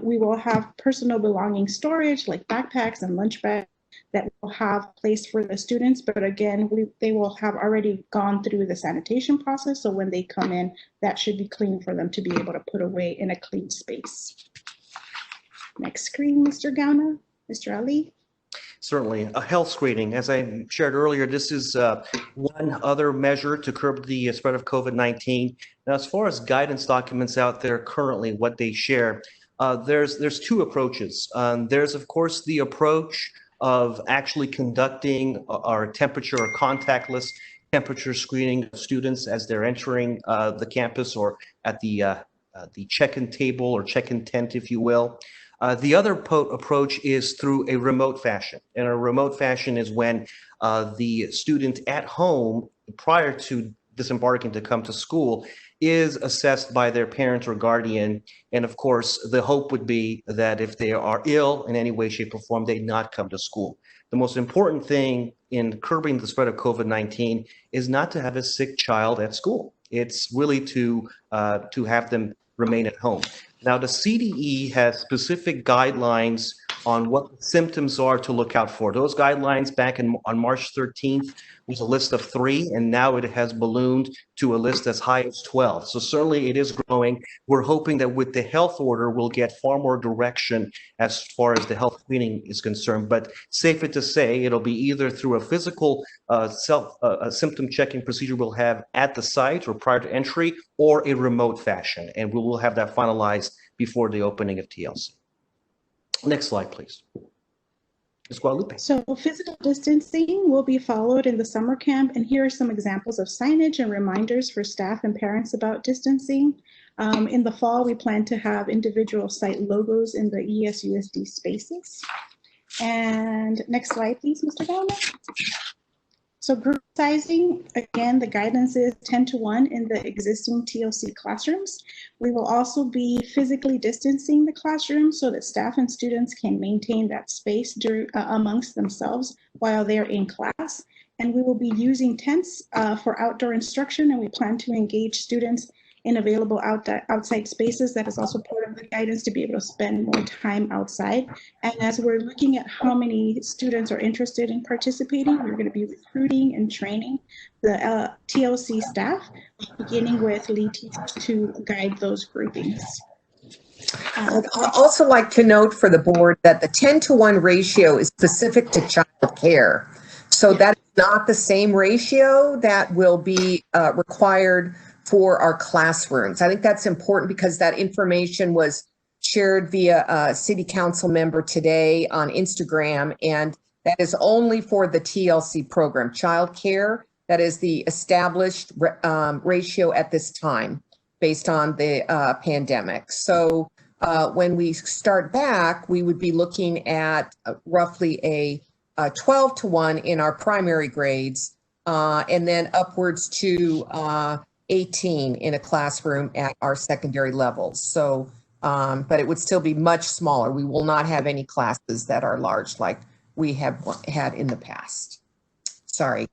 We will have personal belonging storage like backpacks and lunch bags that will have place for the students, but again, they will have already gone through the sanitation process, so when they come in, that should be clean for them to be able to put away in a clean space. Next screen, Mr. Gauna, Mr. Ali. Certainly. A health screening, as I shared earlier, this is one other measure to curb the spread of COVID-19. Now, as far as guidance documents out there currently, what they share, there's two approaches. There's, of course, the approach of actually conducting our temperature or contactless temperature screening of students as they're entering the campus or at the check-in table or check-in tent, if you will. The other approach is through a remote fashion. And a remote fashion is when the student at home, prior to disembarking to come to school, is assessed by their parent or guardian. And of course, the hope would be that if they are ill in any way, shape, or form, they not come to school. The most important thing in curbing the spread of COVID-19 is not to have a sick child at school. It's really to have them remain at home. Now, the CDE has specific guidelines on what symptoms are to look out for. Those guidelines back on March 13th was a list of 3, and now it has ballooned to a list as high as 12. So certainly it is growing. We're hoping that with the health order, we'll get far more direction as far as the health screening is concerned. But safe to say, it'll be either through a physical symptom checking procedure we'll have at the site or prior to entry, or a remote fashion. And we will have that finalized before the opening of TLC. Next slide, please. Ms. Guadalupe. So physical distancing will be followed in the summer camp, and here are some examples of signage and reminders for staff and parents about distancing. In the fall, we plan to have individual site logos in the ESUSD spaces. And next slide, please, Mr. Gallagher. So group sizing, again, the guidance is 10-to-1 in the existing TLC classrooms. We will also be physically distancing the classroom so that staff and students can maintain that space amongst themselves while they're in class. And we will be using tents for outdoor instruction, and we plan to engage students in available outside spaces. That is also part of the guidance to be able to spend more time outside. And as we're looking at how many students are interested in participating, we're going to be recruiting and training the TLC staff, beginning with lead teachers to guide those groupings. I'd also like to note for the board that the 10-to-1 ratio is specific to child care. So that is not the same ratio that will be required for our classrooms. I think that's important because that information was shared via a city council member today on Instagram, and that is only for the TLC program. Child care, that is the established ratio at this time based on the pandemic. So when we start back, we would be looking at roughly a 12 to 1 in our primary grades, and then upwards to 18 in a classroom at our secondary levels. So, but it would still be much smaller. We will not have any classes that are large like we have had in the past. Sorry.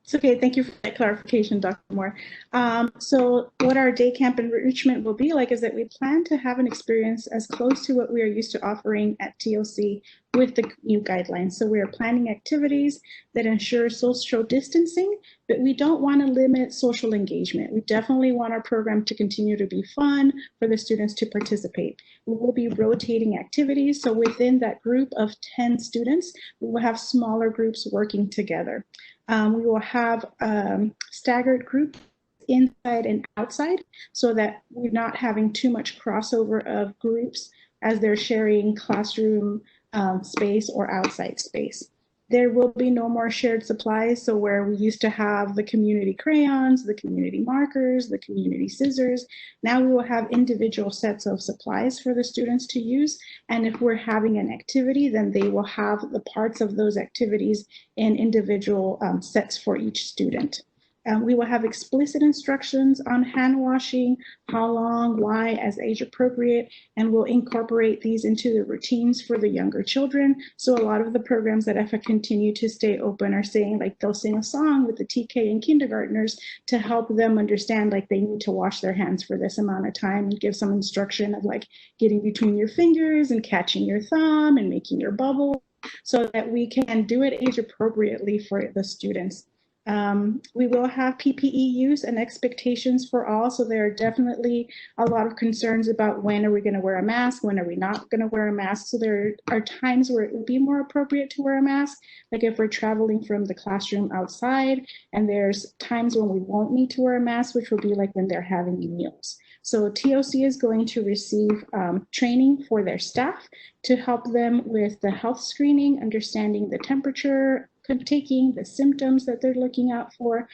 It's okay. Thank you for that clarification, Dr. Moore. So what our day camp enrichment will be like is that we plan to have an experience as close to what we are used to offering at TLC with the new guidelines. So we are planning activities that ensure social distancing, but we don't want to limit social engagement. We definitely want our program to continue to be fun for the students to participate. We will be rotating activities. So within that group of 10 students, we will have smaller groups working together. We will have staggered groups inside and outside so that we're not having too much crossover of groups as they're sharing classroom space or outside space. There will be no more shared supplies. So where we used to have the community crayons, the community markers, the community scissors, now we will have individual sets of supplies for the students to use. And if we're having an activity, then they will have the parts of those activities in individual sets for each student. We will have explicit instructions on hand washing, how long, why, as age appropriate, and we'll incorporate these into the routines for the younger children. So a lot of the programs that EFA continue to stay open are saying, like, they'll sing a song with the TK and kindergartners to help them understand, like, they need to wash their hands for this amount of time, and give some instruction of, like, getting between your fingers and catching your thumb and making your bubble, so that we can do it age appropriately for the students. We will have PPE use and expectations for all. So there are definitely a lot of concerns about when are we going to wear a mask, when are we not going to wear a mask. So there are times where it would be more appropriate to wear a mask, like if we're traveling from the classroom outside, and there's times when we won't need to wear a mask, which will be like when they're having meals. So TLC is going to receive training for their staff to help them with the health screening, understanding the temperature, taking the symptoms that they're looking out for,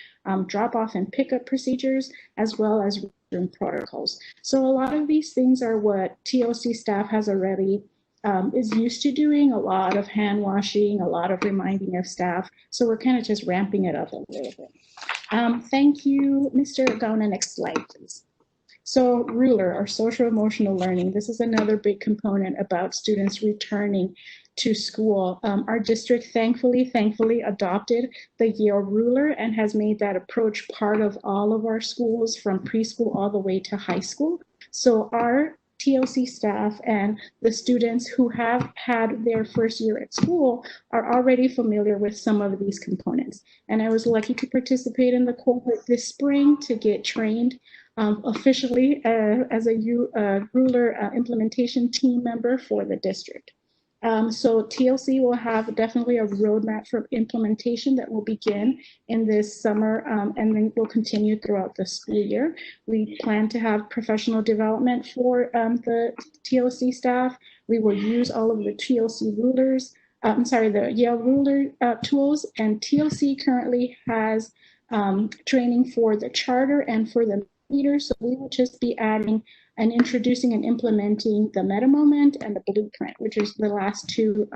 drop-off and pickup procedures, as well as room protocols. So a lot of these things are what TLC staff has already is used to doing, a lot of hand washing, a lot of reminding of staff. So we're kind of just ramping it up a little bit. Thank you, Mr. Gauna. Next slide, please. So ruler, or social emotional learning, this is another big component about students returning to school. Our district thankfully adopted the Yale ruler and has made that approach part of all of our schools from preschool all the way to high school. So our TLC staff and the students who have had their first year at school are already familiar with some of these components. And I was lucky to participate in the cohort this spring to get trained officially as a ruler implementation team member for the district. So TLC will have definitely a roadmap for implementation that will begin in this summer and then will continue throughout the school year. We plan to have professional development for the TLC staff. We will use all of the TLC rulers, the Yale ruler tools, and TLC currently has training for the charter and for the leaders. So we will just be adding and introducing and implementing the meta moment and the blueprint, which is the last two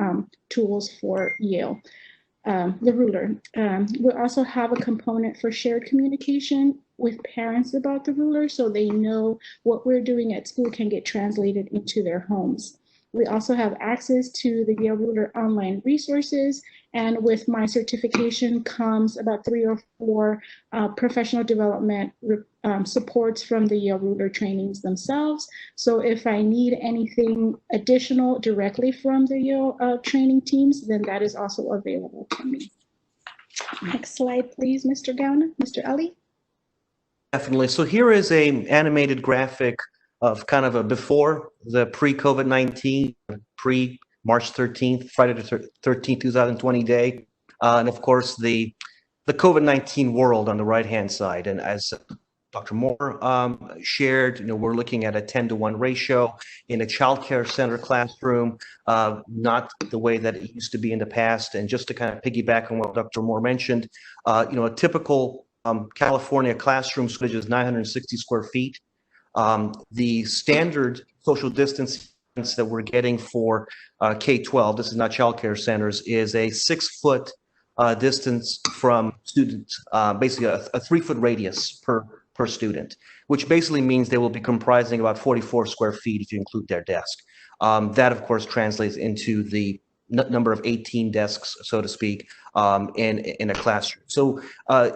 tools for Yale. The ruler. We'll also have a component for shared communication with parents about the ruler, so they know what we're doing at school can get translated into their homes. We also have access to the Yale Ruler online resources, and with my certification comes about 3 or 4 professional development supports from the Yale Ruler trainings themselves. So if I need anything additional directly from the Yale training teams, then that is also available to me. Next slide, please, Mr. Gauna, Mr. Ali. Definitely. So here is a animated graphic of kind of a before the pre-COVID-19, pre-March 13th, Friday the 13th, 2020 day. And of course, the COVID-19 world on the right-hand side. And as Dr. Moore shared, we're looking at a 10-to-1 ratio in a childcare center classroom, not the way that it used to be in the past. And just to kind of piggyback on what Dr. Moore mentioned, a typical California classroom is 960 square feet. The standard social distance that we're getting for K-12, this is not childcare centers, is a 6-foot distance from students, basically a 3-foot radius per student, which basically means they will be comprising about 44 square feet if you include their desk. That, of course, translates into the number of 18 desks, so to speak, in a classroom. So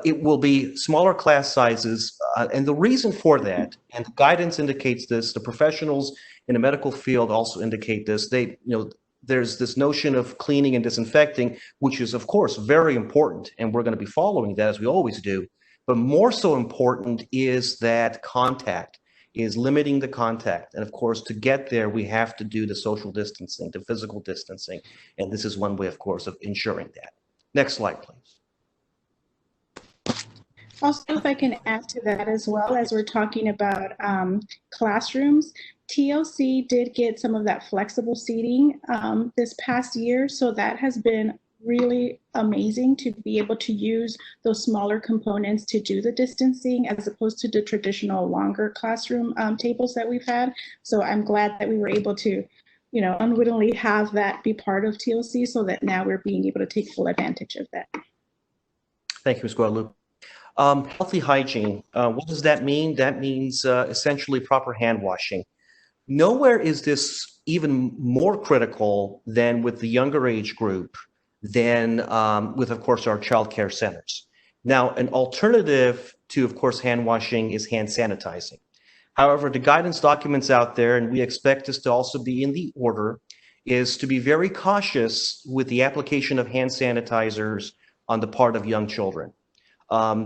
it will be smaller class sizes, and the reason for that, and the guidance indicates this, the professionals in the medical field also indicate this, there's this notion of cleaning and disinfecting, which is, of course, very important, and we're going to be following that as we always do. But more so important is that contact, is limiting the contact. And of course, to get there, we have to do the social distancing, the physical distancing. And this is one way, of course, of ensuring that. Next slide, please. Also, if I can add to that as well, as we're talking about classrooms, TLC did get some of that flexible seating this past year. So that has been really amazing to be able to use those smaller components to do the distancing as opposed to the traditional longer classroom tables that we've had. So I'm glad that we were able to, unwittingly have that be part of TLC so that now we're being able to take full advantage of that. Thank you, Ms. Guadalupe. Healthy hygiene, what does that mean? That means essentially proper hand washing. Nowhere is this even more critical than with the younger age group than with, of course, our child care centers. Now, an alternative to, of course, hand washing is hand sanitizing. However, the guidance documents out there, and we expect this to also be in the order, is to be very cautious with the application of hand sanitizers on the part of young children.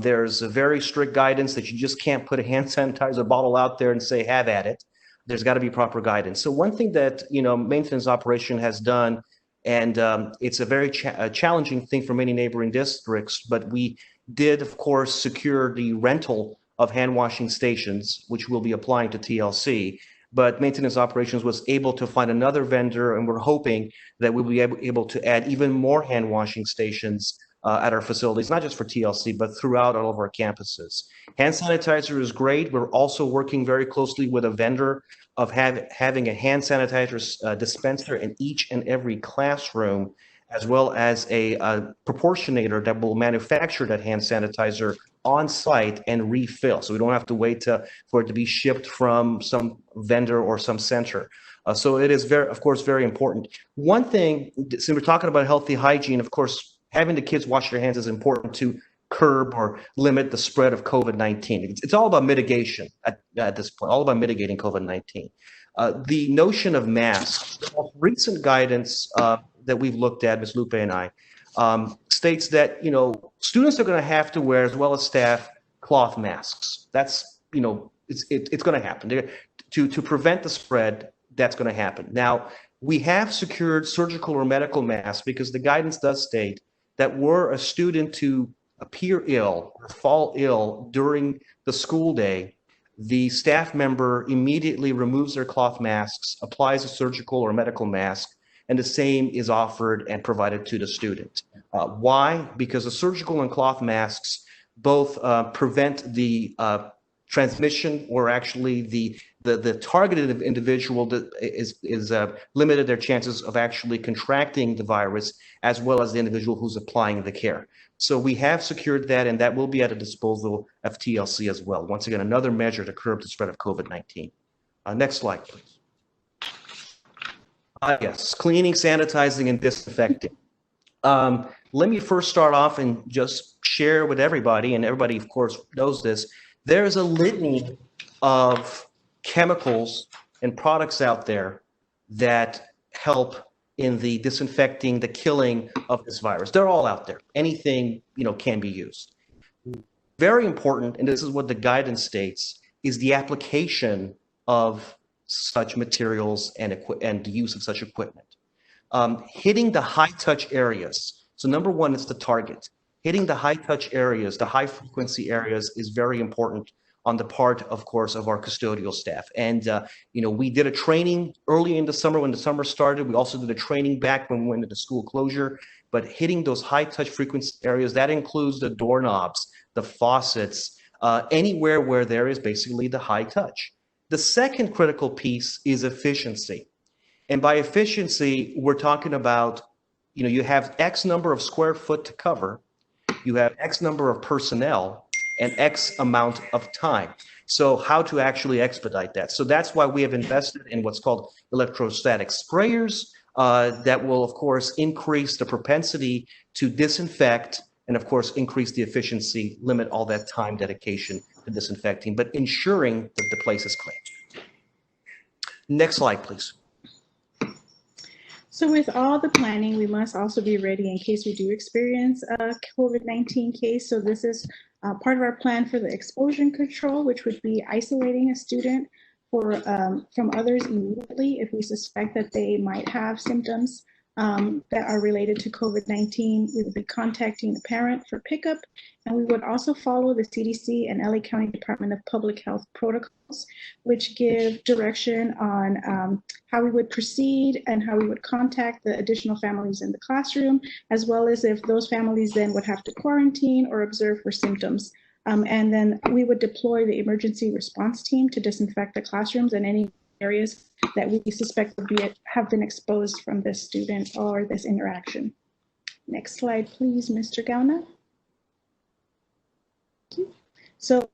There's a very strict guidance that you just can't put a hand sanitizer bottle out there and say, have at it. There's got to be proper guidance. So one thing that, maintenance operation has done, and it's a very challenging thing for many neighboring districts, but we did, of course, secure the rental of hand washing stations, which we'll be applying to TLC. But maintenance operations was able to find another vendor, and we're hoping that we'll be able to add even more hand washing stations at our facilities, not just for TLC, but throughout all of our campuses. Hand sanitizer is great. We're also working very closely with a vendor of having a hand sanitizer dispenser in each and every classroom, as well as a proportionator that will manufacture that hand sanitizer on site and refill. So we don't have to wait for it to be shipped from some vendor or some center. So it is of course, very important. One thing, since we're talking about healthy hygiene, of course, having the kids wash their hands is important to curb or limit the spread of COVID-19. It's all about mitigation at this point, all about mitigating COVID-19. The notion of masks, recent guidance that we've looked at, Ms. Lupe and I, states that, students are going to have to wear, as well as staff, cloth masks. That's, it's going to happen. To prevent the spread, that's going to happen. Now, we have secured surgical or medical masks because the guidance does state that were a student to appear ill or fall ill during the school day, the staff member immediately removes their cloth masks, applies a surgical or medical mask, and the same is offered and provided to the student. Why? Because the surgical and cloth masks both prevent the transmission, or actually the targeted individual that is limited their chances of actually contracting the virus, as well as the individual who's applying the care. So we have secured that, and that will be at the disposal of TLC as well. Once again, another measure to curb the spread of COVID-19. Next slide, please. Yes, cleaning, sanitizing, and disinfecting. Let me first start off and just share with everybody, and everybody, of course, knows this. There's a litany of chemicals and products out there that help in the disinfecting, the killing of this virus. They're all out there. Anything, can be used. Very important, and this is what the guidance states, is the application of such materials and the use of such equipment. Hitting the high-touch areas. So number one, it's the target. Hitting the high-touch areas, the high-frequency areas, is very important on the part, of course, of our custodial staff. And, we did a training early in the summer when the summer started. We also did a training back when we went into school closure. But hitting those high-touch frequency areas, that includes the doorknobs, the faucets, anywhere where there is basically the high touch. The second critical piece is efficiency. And by efficiency, we're talking about, you have X number of square foot to cover, you have X number of personnel, and X amount of time. So how to actually expedite that. So that's why we have invested in what's called electrostatic sprayers that will, of course, increase the propensity to disinfect and, of course, increase the efficiency, limit all that time dedication to disinfecting, but ensuring that the place is clean. Next slide, please. So with all the planning, we must also be ready in case we do experience a COVID-19 case. So this is part of our plan for the exposure control, which would be isolating a student from others immediately if we suspect that they might have symptoms that are related to COVID-19. We would be contacting the parent for pickup, and we would also follow the CDC and LA County Department of Public Health protocols, which give direction on how we would proceed and how we would contact the additional families in the classroom, as well as if those families then would have to quarantine or observe for symptoms. And then we would deploy the emergency response team to disinfect the classrooms and any areas that we suspect would have been exposed from this student or this interaction. Next slide, please, Mr. Gauna. So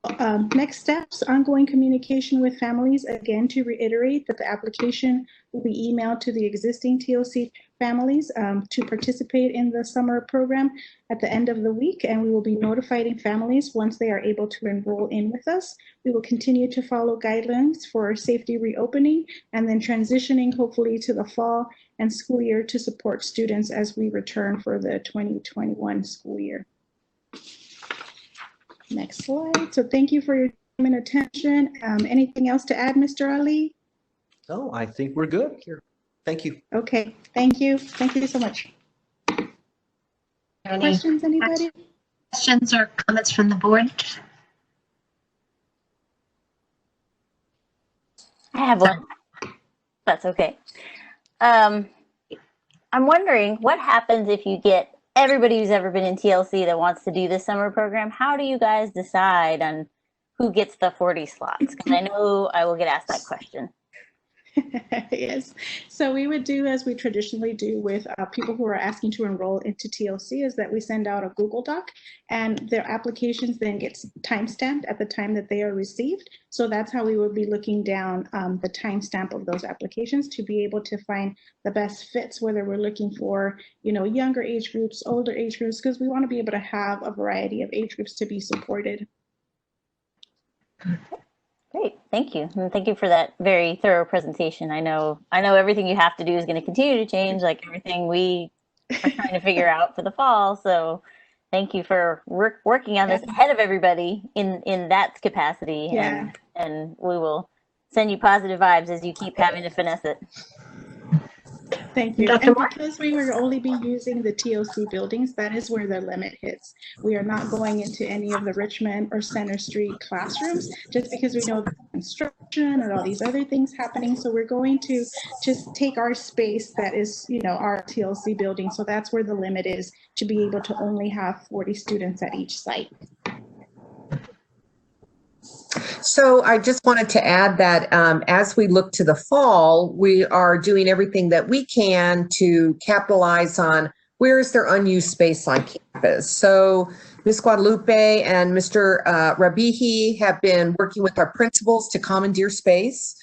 next steps, ongoing communication with families. Again, to reiterate that the application will be emailed to the existing TLC families to participate in the summer program at the end of the week, and we will be notifying families once they are able to enroll in with us. We will continue to follow guidelines for safety reopening and then transitioning hopefully to the fall and school year to support students as we return for the 2021 school year. Next slide. So thank you for your time and attention. Anything else to add, Mr. Ali? No, I think we're good here. Thank you. Okay, thank you. Thank you so much. Questions, anybody? Questions or comments from the board? I have one. That's okay. I'm wondering what happens if you get everybody who's ever been in TLC that wants to do this summer program. How do you guys decide on who gets the 40 slots? Because I know I will get asked that question. Yes. So we would do as we traditionally do with people who are asking to enroll into TLC, is that we send out a Google Doc and their applications then gets timestamped at the time that they are received. So that's how we would be looking down the timestamp of those applications to be able to find the best fits, whether we're looking for, younger age groups, older age groups, because we want to be able to have a variety of age groups to be supported. Great, thank you. And thank you for that very thorough presentation. I know everything you have to do is going to continue to change, like everything we are trying to figure out for the fall. So thank you for working on this ahead of everybody in that capacity. Yeah. And we will send you positive vibes as you keep having to finesse it. Thank you. And because we will only be using the TLC buildings, that is where the limit hits. We are not going into any of the Richmond or Center Street classrooms just because we know the construction and all these other things happening. So we're going to just take our space that is, our TLC building. So that's where the limit is, to be able to only have 40 students at each site. So I just wanted to add that as we look to the fall, we are doing everything that we can to capitalize on where is there unused space on campus. So Ms. Guadalupe and Mr. Rabihi have been working with our principals to commandeer space.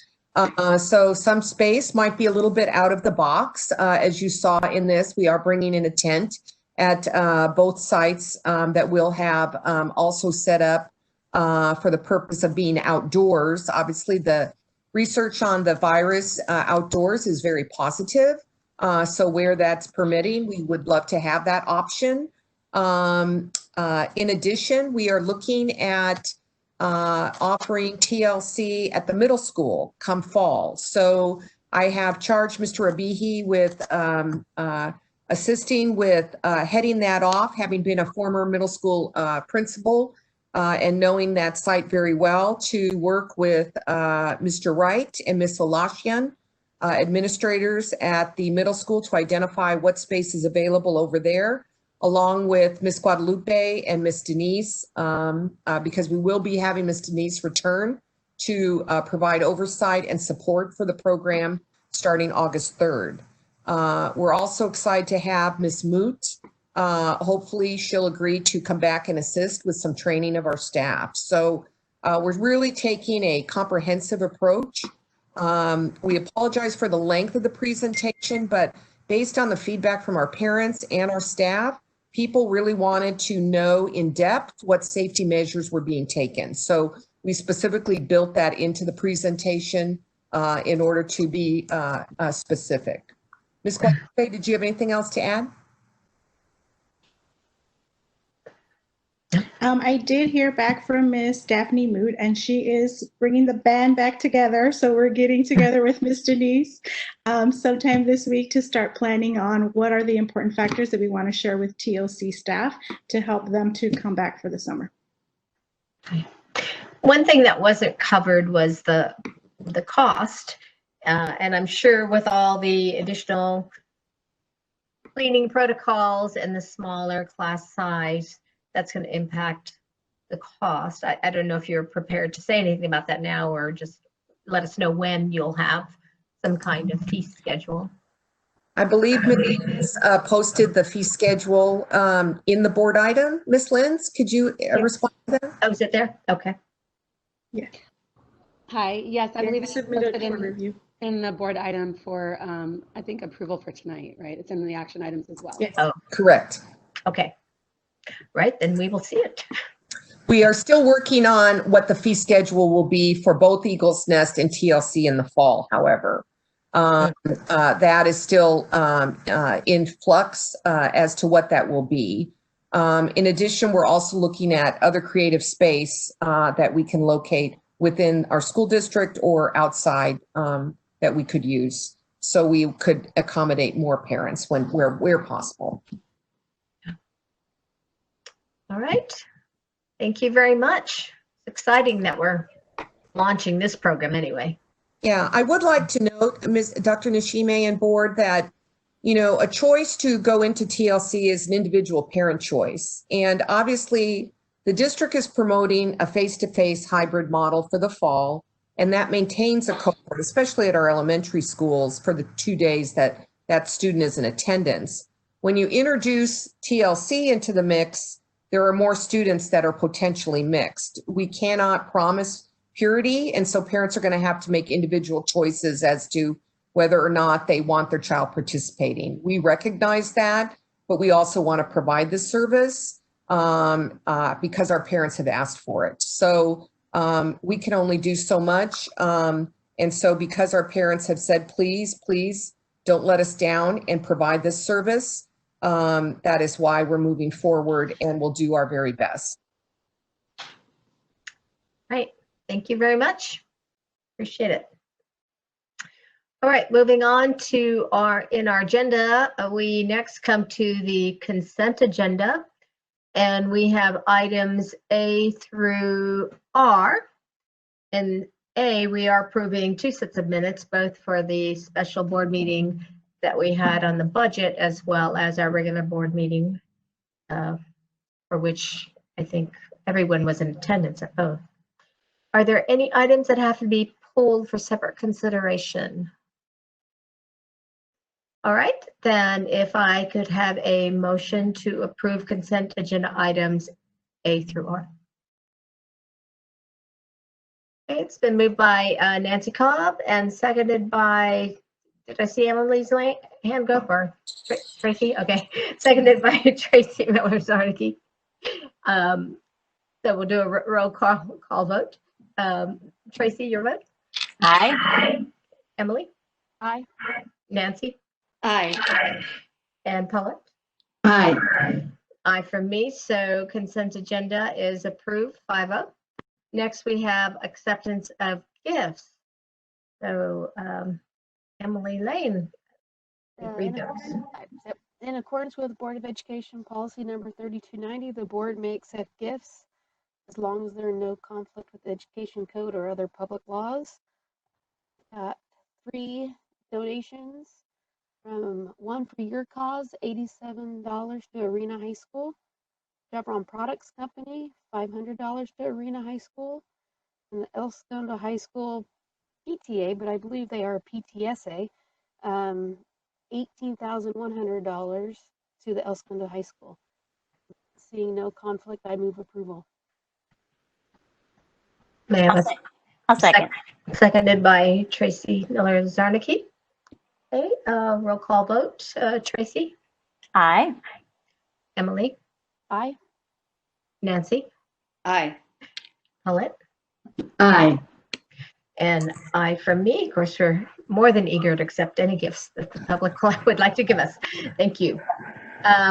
So some space might be a little bit out of the box. As you saw in this, we are bringing in a tent at both sites that we'll have also set up for the purpose of being outdoors. Obviously, the research on the virus outdoors is very positive. So where that's permitting, we would love to have that option. In addition, we are looking at offering TLC at the middle school come fall. So I have charged Mr. Rabihi with assisting with heading that off, having been a former middle school principal. And knowing that site very well, to work with Mr. Wright and Ms. Alashian, administrators at the middle school, to identify what space is available over there, along with Ms. Guadalupe and Ms. Denise, because we will be having Ms. Denise return to provide oversight and support for the program. starting August 3rd. We're also excited to have Ms. Moot. Hopefully she'll agree to come back and assist with some training of our staff. So we're really taking a comprehensive approach. We apologize for the length of the presentation, but based on the feedback from our parents and our staff, people really wanted to know in depth what safety measures were being taken. So we specifically built that into the presentation in order to be specific. Ms. Guadalupe, did you have anything else to add? I did hear back from Miss Daphne Moot, and she is bringing the band back together. So we're getting together with Miss Denise sometime this week to start planning on what are the important factors that we want to share with TLC staff to help them to come back for the summer. One thing that wasn't covered was the cost, and I'm sure with all the additional cleaning protocols and the smaller class size, that's going to impact the cost. I don't know if you're prepared to say anything about that now, or just let us know when you'll have some kind of fee schedule. I believe Ms. posted the fee schedule in the board item. Ms. Lenz, could you respond to that? Oh, is it there? Okay. Yeah. Hi, yes, I believe it's submitted posted for review in the board item for, I think, approval for tonight, right? It's in the action items as well. Yes. Oh, Correct. okay. Right, then we will see it. We are still working on what the fee schedule will be for both Eagles Nest and TLC in the fall, however. That is still in flux as to what that will be. In addition, we're also looking at other creative space that we can locate within our school district or outside that we could use. So we could accommodate more parents where possible. All right. Thank you very much. It's exciting that we're launching this program anyway. Yeah, I would like to note, Dr. Nishime and board, that, you know, a choice to go into TLC is an individual parent choice. And obviously, the district is promoting a face-to-face hybrid model for the fall, and that maintains a cohort, especially at our elementary schools, for the 2 days that that student is in attendance. When you introduce TLC into the mix, there are more students that are potentially mixed. We cannot promise purity, and so parents are going to have to make individual choices as to whether or not they want their child participating. We recognize that, but we also want to provide this service because our parents have asked for it. So we can only do so much. And so because our parents have said, please, please don't let us down and provide this service, that is why we're moving forward, and we'll do our very best. Right. Thank you very much. Appreciate it. All right, moving on to our agenda, we next come to the consent agenda, and we have items A through R. And A, we are approving 2 sets of minutes, both for the special board meeting that we had on the budget, as well as our regular board meeting, for which I think everyone was in attendance at both. Are there any items that have to be pulled for separate consideration? All right, then if I could have a motion to approve consent agenda items A through R. Okay, it's been moved by Nancy Cobb and seconded by, did I see Emily's hand go for Tracy? Okay, seconded by Tracy Miller-Zarnicki. So we'll do a roll call vote. Tracy, your vote? Aye. Emily? Aye. Nancy? Aye. And Paulette? Aye. Aye from me, so consent agenda is approved, 5-0. Next, we have acceptance of gifts. So Emily Lane, read those. In accordance with Board of Education policy number 3290, the board may accept gifts as long as there are no conflict with education code or other public laws. 3 donations, from one for Your Cause, $87 to Arena High School. Chevron Products Company, $500 to Arena High School. And the El Segundo High School PTA, but I believe they are PTSA, $18,100 to the El Segundo High School. Seeing no conflict, I move approval. May I have I'll second. seconded by Tracy Miller Zarnicki. Okay, roll call vote. Tracy, Aye. Emily, Aye. Nancy, Aye. Paulette, Aye. and I from me. Of course, we're more than eager to accept any gifts that the public would like to give us. Thank you.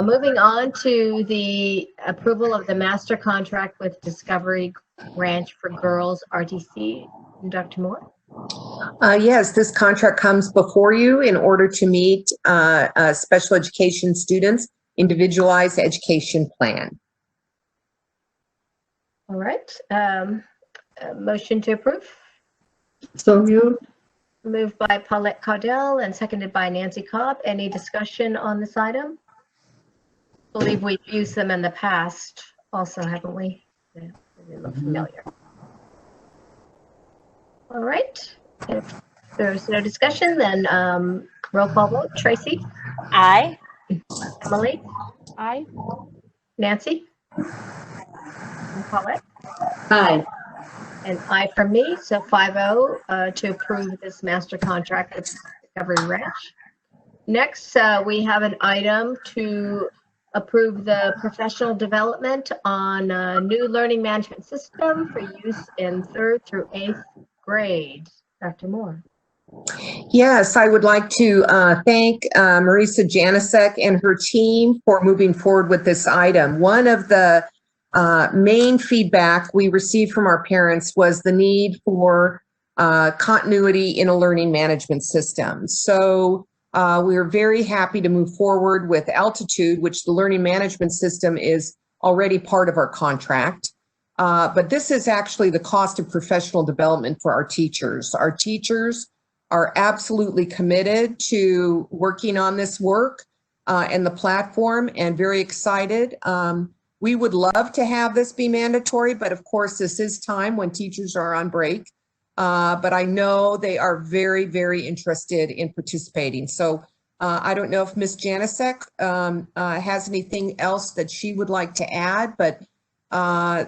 Moving on to the approval of the master contract with Discovery Ranch for Girls, RTC. Dr. Moore? Yes, this contract comes before you in order to meet special education students' individualized education plan. All right. Motion to approve. So moved. Moved by Paulette Caudell and seconded by Nancy Cobb. Any discussion on this item? I believe we've used them in the past also, haven't we? Yeah, they look familiar. All right. If there's no discussion, then roll call vote. Tracy? Aye. Emily? Aye. Nancy? And Paulette? Aye. And I from me, so 5-0 to approve this master contract with Discovery Ranch. Next, we have an item to approve the professional development on a new learning management system for use in 3rd through 8th grade. Dr. Moore. Yes, I would like to thank Marisa Janicek and her team for moving forward with this item. One of the main feedback we received from our parents was the need for continuity in a learning management system. So we are very happy to move forward with Altitude, which the learning management system is already part of our contract. But this is actually the cost of professional development for our teachers. Our teachers are absolutely committed to working on this work and the platform, and very excited. We would love to have this be mandatory, but of course this is time when teachers are on break. But I know they are very, very interested in participating. So I don't know if Ms. Janicek has anything else that she would like to add, but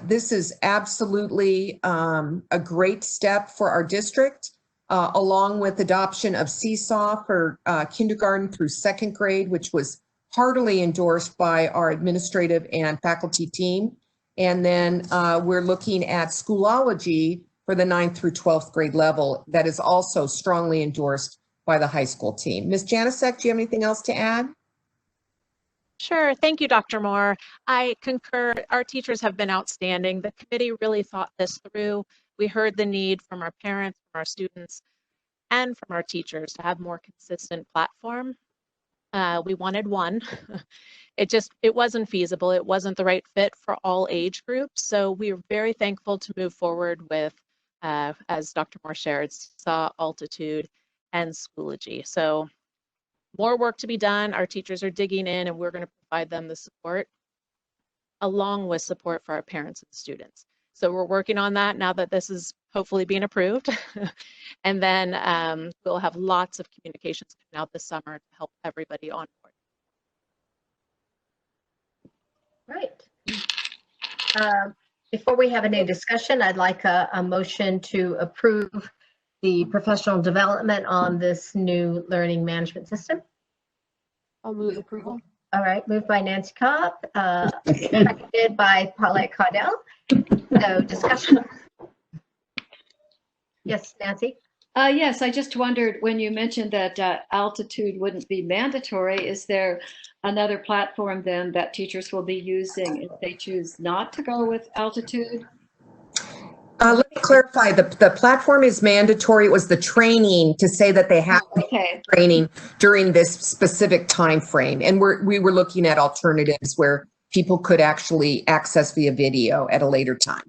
this is absolutely a great step for our district, along with adoption of Seesaw for kindergarten through 2nd grade, which was heartily endorsed by our administrative and faculty team. And then we're looking at Schoolology for the 9th through 12th grade level that is also strongly endorsed by the high school team. Ms. Janicek, do you have anything else to add? Sure. Thank you, Dr. Moore. I concur. Our teachers have been outstanding. The committee really thought this through. We heard the need from our parents, from our students, and from our teachers to have more consistent platform. We wanted one. It wasn't feasible. It wasn't the right fit for all age groups. So we are very thankful to move forward with, as Dr. Moore shared, Seesaw, Altitude, and Schoology. So more work to be done. Our teachers are digging in, and we're going to provide them the support, along with support for our parents and students. So we're working on that now that this is hopefully being approved. And then we'll have lots of communications coming out this summer to help everybody on board. Right. Before we have any discussion, I'd like a motion to approve the professional development on this new learning management system. I'll move approval. All right, moved by Nancy Cobb, seconded by Paulette Caudell. So discussion. Yes, Nancy? Yes, I just wondered when you mentioned that Altitude wouldn't be mandatory, is there another platform then that teachers will be using if they choose not to go with Altitude? Let me clarify, the platform is mandatory. It was the training to say that they have training during this specific time frame. And we were looking at alternatives where people could actually access via video at a later time.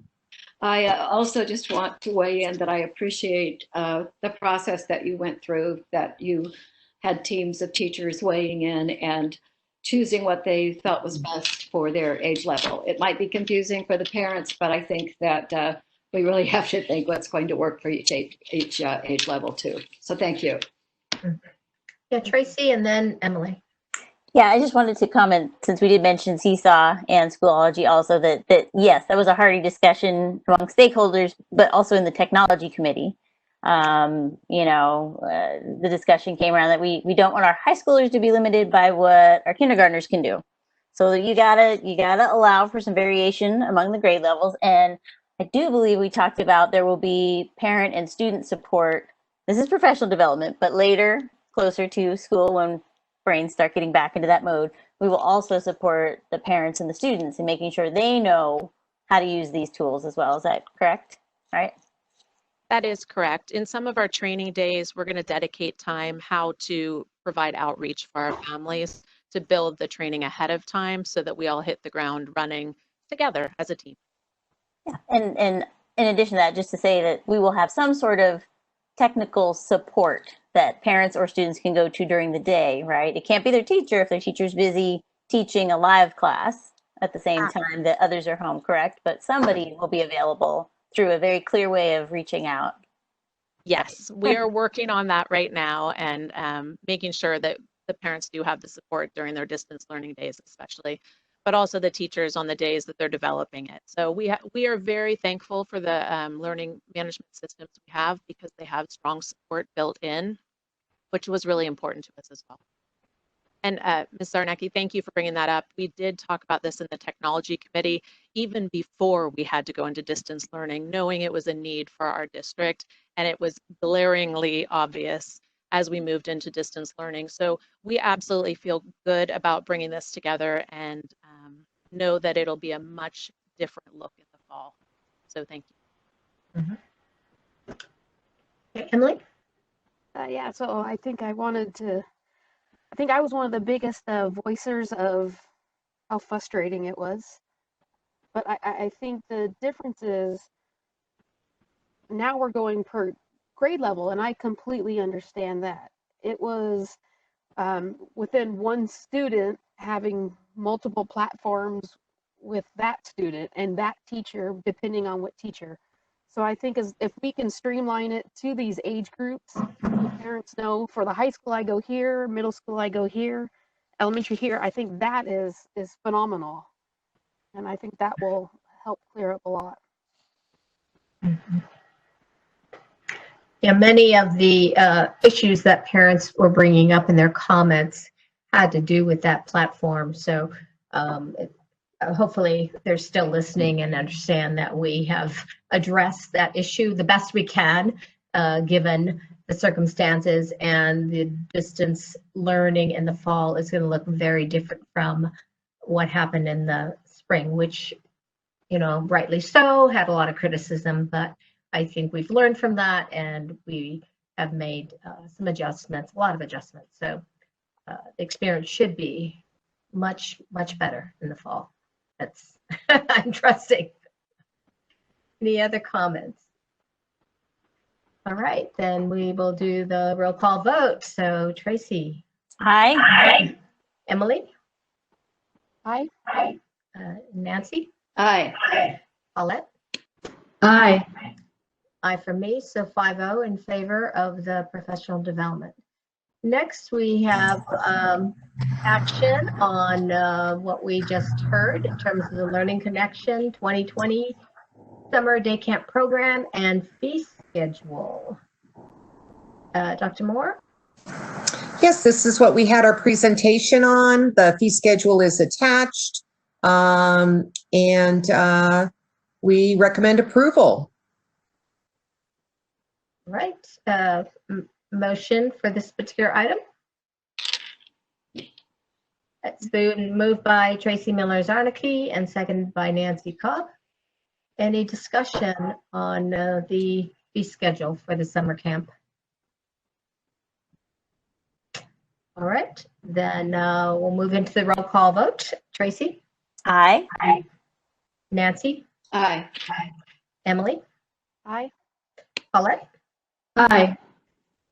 I also just want to weigh in that I appreciate the process that you went through, that you had teams of teachers weighing in and choosing what they felt was best for their age level. It might be confusing for the parents, but I think that we really have to think what's going to work for each age level too. So thank you. Yeah, Tracy and then Emily. Yeah, I just wanted to comment, since we did mention Seesaw and Schoology also, that yes, that was a hearty discussion among stakeholders, but also in the technology committee. The discussion came around that we don't want our high schoolers to be limited by what our kindergartners can do. So you gotta allow for some variation among the grade levels. And I do believe we talked about there will be parent and student support. This is professional development, but later, closer to school, when brains start getting back into that mode, we will also support the parents and the students in making sure they know how to use these tools as well. Is that correct? Right? That is correct. In some of our training days, we're going to dedicate time how to provide outreach for our families to build the training ahead of time so that we all hit the ground running together as a team. Yeah, and in addition to that, just to say that we will have some sort of technical support that parents or students can go to during the day, right? It can't be their teacher if their teacher's busy teaching a live class at the same time that others are home, correct? But somebody will be available through a very clear way of reaching out. Yes, we are working on that right now, and making sure that the parents do have the support during their distance learning days, especially, but also the teachers on the days that they're developing it. So we are very thankful for the learning management systems we have, because they have strong support built in, which was really important to us as well. And Ms. Zarnecki, thank you for bringing that up. We did talk about this in the technology committee, even before we had to go into distance learning, knowing it was a need for our district, and it was glaringly obvious as we moved into distance learning. So we absolutely feel good about bringing this together, and know that it'll be a much different look in the fall. So thank you. Mm-hmm. Okay, Emily? Yeah, so I think I was one of the biggest voicers of how frustrating it was. But I think the difference is now we're going per grade level, and I completely understand that. It was within one student having multiple platforms with that student and that teacher, depending on what teacher. So I think if we can streamline it to these age groups, parents know for the high school I go here, middle school I go here, elementary here, I think that is phenomenal. And I think that will help clear up a lot. Mm-hmm. Yeah, many of the issues that parents were bringing up in their comments had to do with that platform. So hopefully they're still listening and understand that we have addressed that issue the best we can, given the circumstances, and the distance learning in the fall is going to look very different from what happened in the spring, which, rightly so, had a lot of criticism, but I think we've learned from that, and we have made some adjustments, a lot of adjustments. So the experience should be much, much better in the fall. That's I'm trusting. Any other comments? All right, then we will do the roll call vote. So Tracy. Aye. Aye. Emily. Aye. Nancy. Aye. Paulette. Aye. Aye for me, so 5-0 in favor of the professional development. Next, we have action on what we just heard in terms of the Learning Connection 2020 Summer Day Camp Program and fee schedule. Dr. Moore? Yes, this is what we had our presentation on. The fee schedule is attached, and we recommend approval. Right. Motion for this particular item. It's been moved by Tracy Miller-Zarnecki and seconded by Nancy Cobb. Any discussion on the fee schedule for the summer camp? All right, then we'll move into the roll call vote. Tracy? Aye. Aye. Nancy? Aye. Emily? Aye. Paulette? Aye.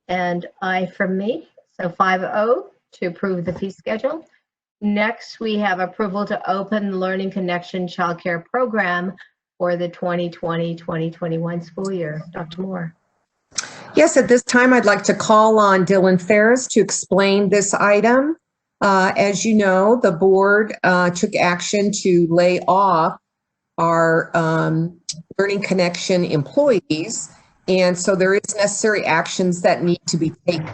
And aye from me, so 5-0 to approve the fee schedule. Next, we have approval to open the Learning Connection childcare program for the 2020-2021 school year. Dr. Moore. Yes, at this time, I'd like to call on Dylan Ferris to explain this item. As you know, the board took action to lay off our Learning Connection employees. And so there is necessary actions that need to be taken.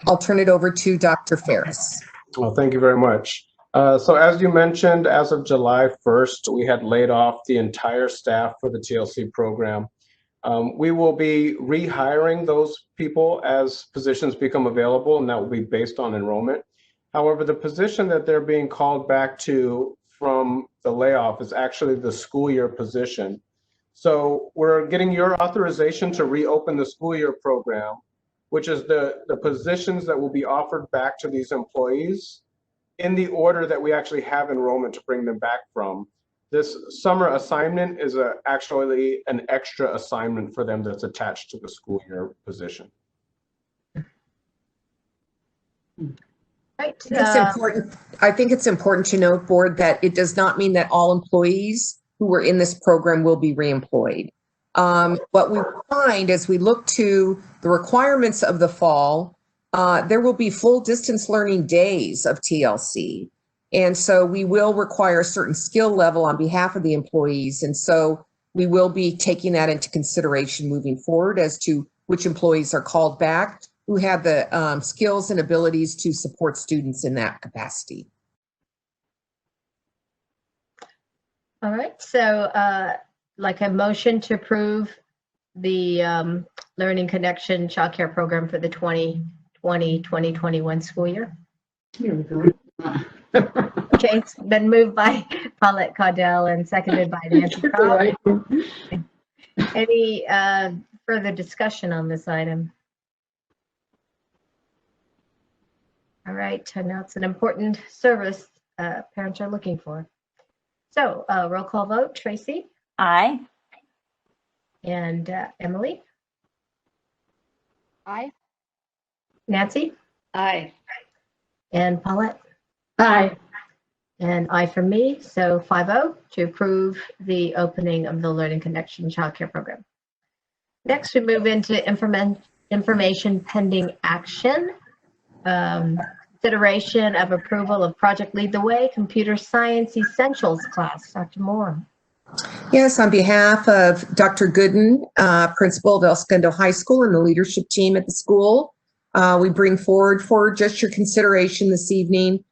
I'll turn it over to Dr. Ferris. Well, thank you very much. So as you mentioned, as of July 1st, we had laid off the entire staff for the TLC program. We will be rehiring those people as positions become available, and that will be based on enrollment. However, the position that they're being called back to from the layoff is actually the school year position. So we're getting your authorization to reopen the school year program, which is the positions that will be offered back to these employees in the order that we actually have enrollment to bring them back from. This summer assignment is actually an extra assignment for them that's attached to the school year position. Right. It's important. I think it's important to note, board, that it does not mean that all employees who were in this program will be reemployed. What we find as we look to the requirements of the fall, there will be full distance learning days of TLC. And so we will require a certain skill level on behalf of the employees. And so we will be taking that into consideration moving forward as to which employees are called back, who have the skills and abilities to support students in that capacity. All right, so like a motion to approve the Learning Connection childcare program for the 2020-2021 school year. Here we go. Okay, it's been moved by Paulette Caudell and seconded by Nancy Cobb. Any further discussion on this item? All right, now it's an important service parents are looking for. So roll call vote, Tracy? Aye. And Emily? Aye. Nancy? Aye. And Paulette? Aye. And I for me, so 5-0 to approve the opening of the Learning Connection childcare program. Next, we move into information pending action. Consideration of approval of Project Lead the Way Computer Science Essentials class. Dr. Moore. Yes, on behalf of Dr. Gooden, principal of El Segundo High School and the leadership team at the school, we bring forward for just your consideration this evening,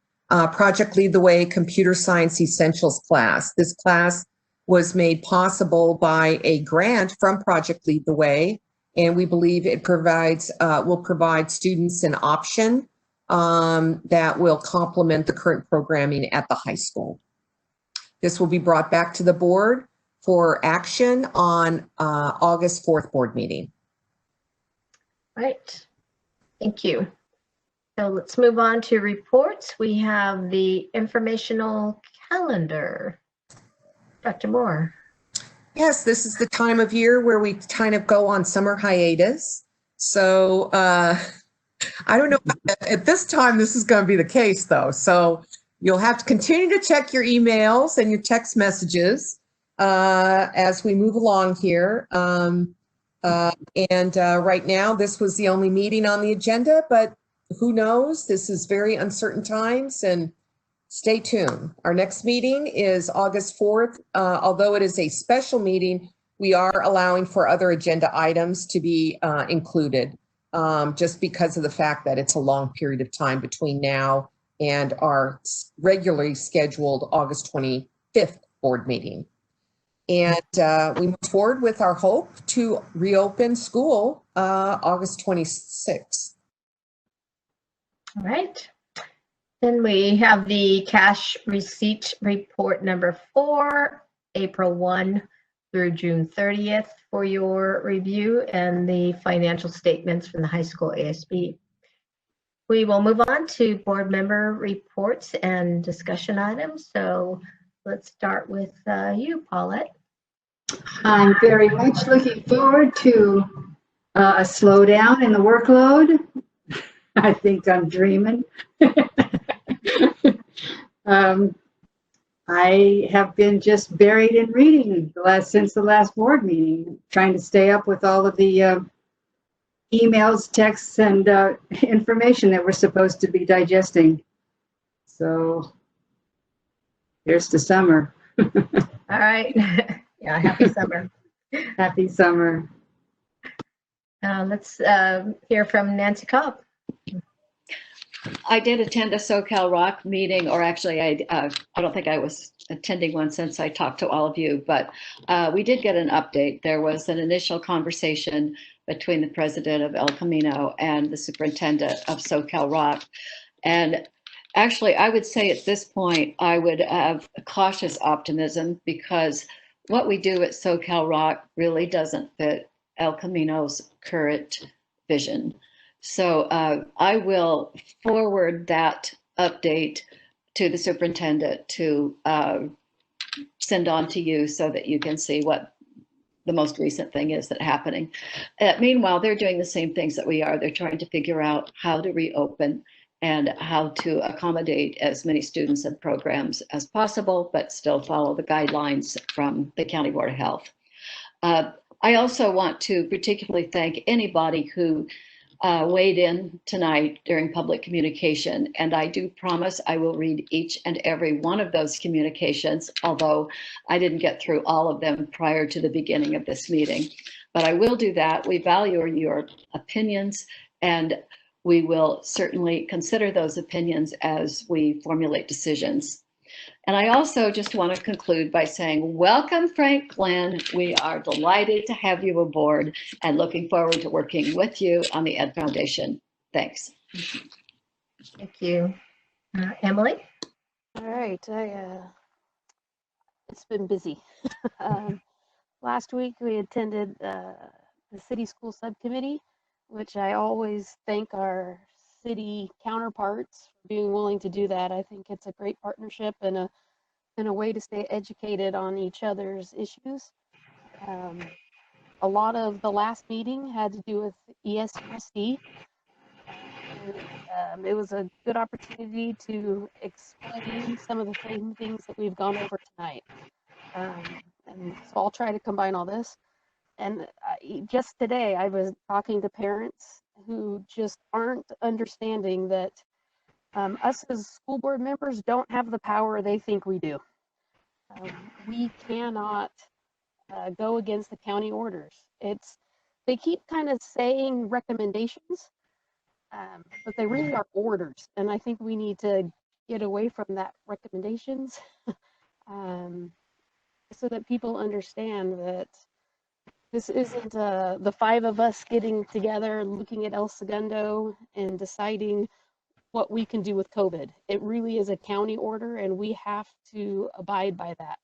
Project Lead the Way Computer Science Essentials class. This class was made possible by a grant from Project Lead the Way, and we believe it will provide students an option that will complement the current programming at the high school. This will be brought back to the board for action on August 4th board meeting. Right. Thank you. So let's move on to reports. We have the informational calendar. Dr. Moore. Yes, this is the time of year where we kind of go on summer hiatus. So I don't know, at this time, this is going to be the case though. So you'll have to continue to check your emails and your text messages as we move along here. Right now, this was the only meeting on the agenda, but who knows? This is very uncertain times, and stay tuned. Our next meeting is August 4th. Although it is a special meeting, we are allowing for other agenda items to be included, just because of the fact that it's a long period of time between now and our regularly scheduled August 25th board meeting. And we move forward with our hope to reopen school August 26th. All right. Then we have the cash receipt report number 4, April 1 through June 30th for your review, and the financial statements from the high school ASB. We will move on to board member reports and discussion items. So let's start with you, Paulette. I'm very much looking forward to a slowdown in the workload. I think I'm dreaming. I have been just buried in reading since the last board meeting, trying to stay up with all of the emails, texts, and information that we're supposed to be digesting. So here's the summer. All right. Yeah, happy summer. Happy summer. Let's hear from Nancy Cobb. I did attend a SoCal Rock meeting, or actually I don't think I was attending one since I talked to all of you, but we did get an update. There was an initial conversation between the president of El Camino and the superintendent of SoCal Rock. And actually, I would say at this point, I would have cautious optimism, because what we do at SoCal Rock really doesn't fit El Camino's current vision. So I will forward that update to the superintendent to send on to you so that you can see what the most recent thing is that's happening. Meanwhile, they're doing the same things that we are. They're trying to figure out how to reopen and how to accommodate as many students and programs as possible, but still follow the guidelines from the County Board of Health. I also want to particularly thank anybody who weighed in tonight during public communication. And I do promise I will read each and every one of those communications, although I didn't get through all of them prior to the beginning of this meeting. But I will do that. We value your opinions, and we will certainly consider those opinions as we formulate decisions. And I also just want to conclude by saying, welcome, Frank Glenn. We are delighted to have you aboard and looking forward to working with you on the Ed Foundation. Thanks. Thank you. Emily? All right, it's been busy. Last week we attended the City School Subcommittee, which I always thank our city counterparts for being willing to do that. I think it's a great partnership and a way to stay educated on each other's issues. A lot of the last meeting had to do with ESUSD. And, it was a good opportunity to explain some of the same things that we've gone over tonight. And so I'll try to combine all this. And just today, I was talking to parents who just aren't understanding that us as school board members don't have the power they think we do. We cannot go against the county orders. They keep kind of saying recommendations, but they really are orders. And I think we need to get away from that recommendations so that people understand that this isn't the five of us getting together, looking at El Segundo and deciding what we can do with COVID. It really is a county order, and we have to abide by that.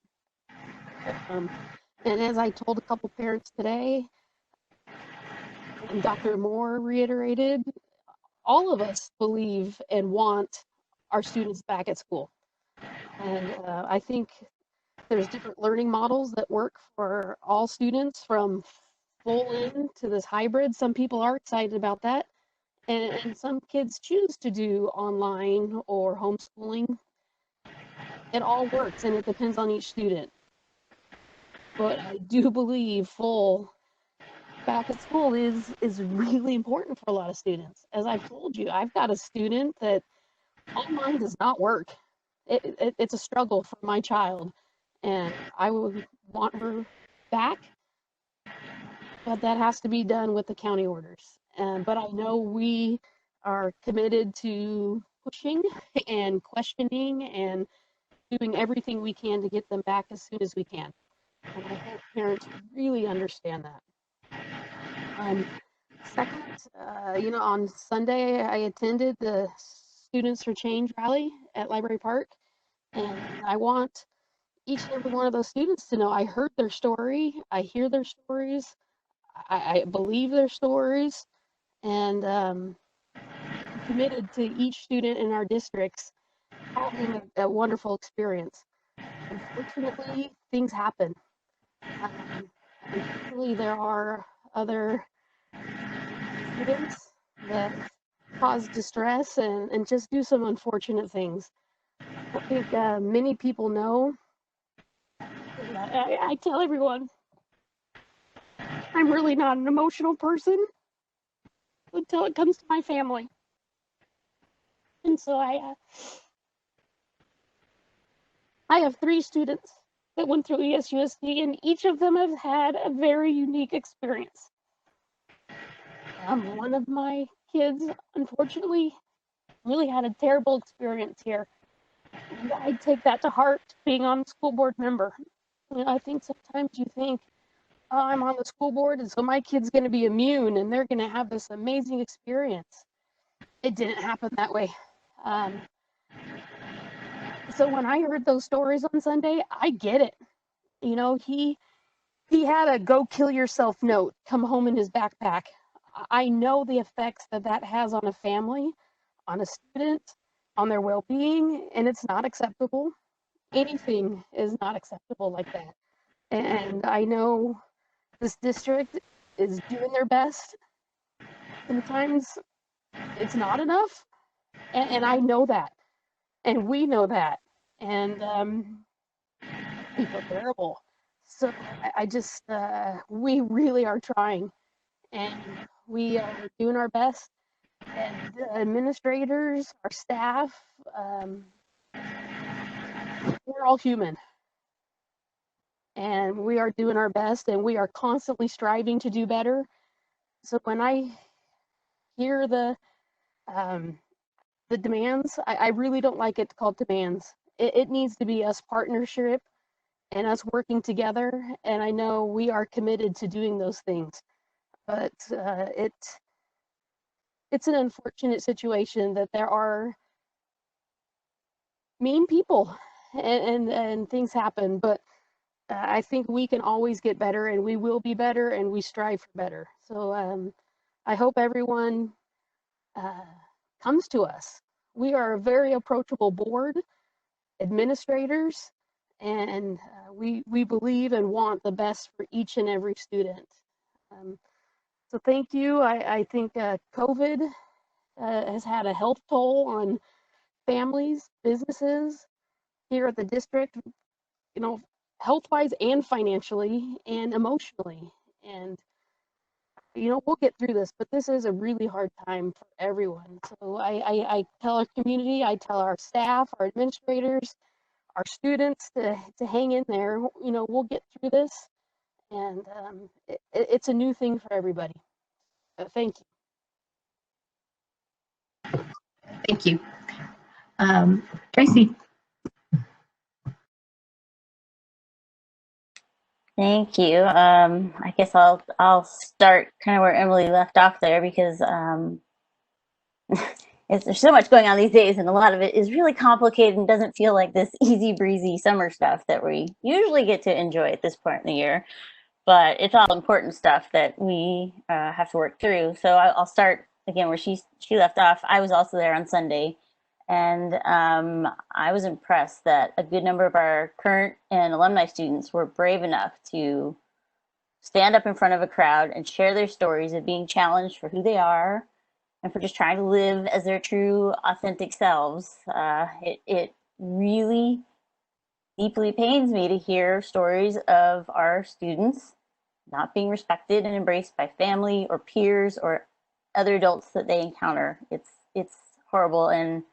And as I told a couple parents today, and Dr. Moore reiterated, all of us believe and want our students back at school. And I think there's different learning models that work for all students, from full in to this hybrid. Some people are excited about that. And some kids choose to do online or homeschooling. It all works, and it depends on each student. But I do believe full back at school is really important for a lot of students. As I've told you, I've got a student that online does not work. It's a struggle for my child, and I would want her back, but that has to be done with the county orders. But I know we are committed to pushing and questioning and doing everything we can to get them back as soon as we can. And I hope parents really understand that. Second, on Sunday, I attended the Students for Change rally at Library Park. And I want each and every one of those students to know I heard their story, I hear their stories, I believe their stories, and I'm committed to each student in our districts having a wonderful experience. Unfortunately, things happen. Unfortunately, there are other students that cause distress and just do some unfortunate things. I think many people know. I tell everyone, I'm really not an emotional person, until it comes to my family. And so I have 3 students that went through ESUSD, and each of them have had a very unique experience. One of my kids, unfortunately, really had a terrible experience here. And I take that to heart, being on the school board member. And I think sometimes you think, oh, I'm on the school board, and so my kid's going to be immune, and they're going to have this amazing experience. It didn't happen that way. So when I heard those stories on Sunday, I get it. You know, he had a go kill yourself note come home in his backpack. I know the effects that that has on a family, on a student, on their well-being, and it's not acceptable. Anything is not acceptable like that. And I know this district is doing their best. Sometimes it's not enough, and I know that, and we know that, and people are terrible. So I just, we really are trying, and we are doing our best. And the administrators, our staff, we're all human. And we are doing our best, and we are constantly striving to do better. So when I hear the demands, I really don't like it called demands. It needs to be us partnership and us working together. And I know we are committed to doing those things. But it's an unfortunate situation that there are mean people and things happen. But I think we can always get better, and we will be better, and we strive for better. So I hope everyone comes to us. We are a very approachable board, administrators, and we believe and want the best for each and every student. So thank you. I think COVID has had a health toll on families, businesses here at the district, you know, health-wise and financially and emotionally. And, you know, we'll get through this, but this is a really hard time for everyone. So I tell our community, I tell our staff, our administrators, our students to hang in there. You know, we'll get through this, and it's a new thing for everybody. Thank you. Thank you. Tracy. Thank you. I guess I'll start kind of where Emily left off there, because there's so much going on these days, and a lot of it is really complicated and doesn't feel like this easy breezy summer stuff that we usually get to enjoy at this point in the year. But it's all important stuff that we have to work through. So I'll start again where she left off. I was also there on Sunday, and I was impressed that a good number of our current and alumni students were brave enough to stand up in front of a crowd and share their stories of being challenged for who they are and for just trying to live as their true, authentic selves. It really deeply pains me to hear stories of our students not being respected and embraced by family or peers or other adults that they encounter. It's horrible, and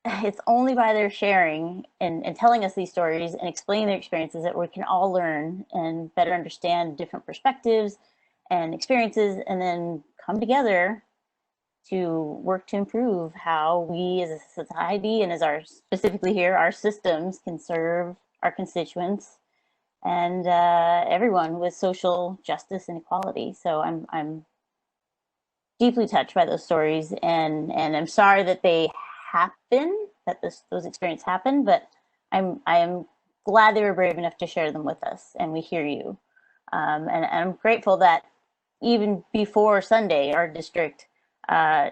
it's only by their sharing and telling us these stories and explaining their experiences that we can all learn and better understand different perspectives and experiences, and then come together to work to improve how we as a society and as our, specifically here, our systems can serve our constituents and everyone with social justice and equality. So I'm deeply touched by those stories, and I'm sorry that they happen, that those experiences happen, but I am glad they were brave enough to share them with us, and we hear you. And I'm grateful that even before Sunday, our district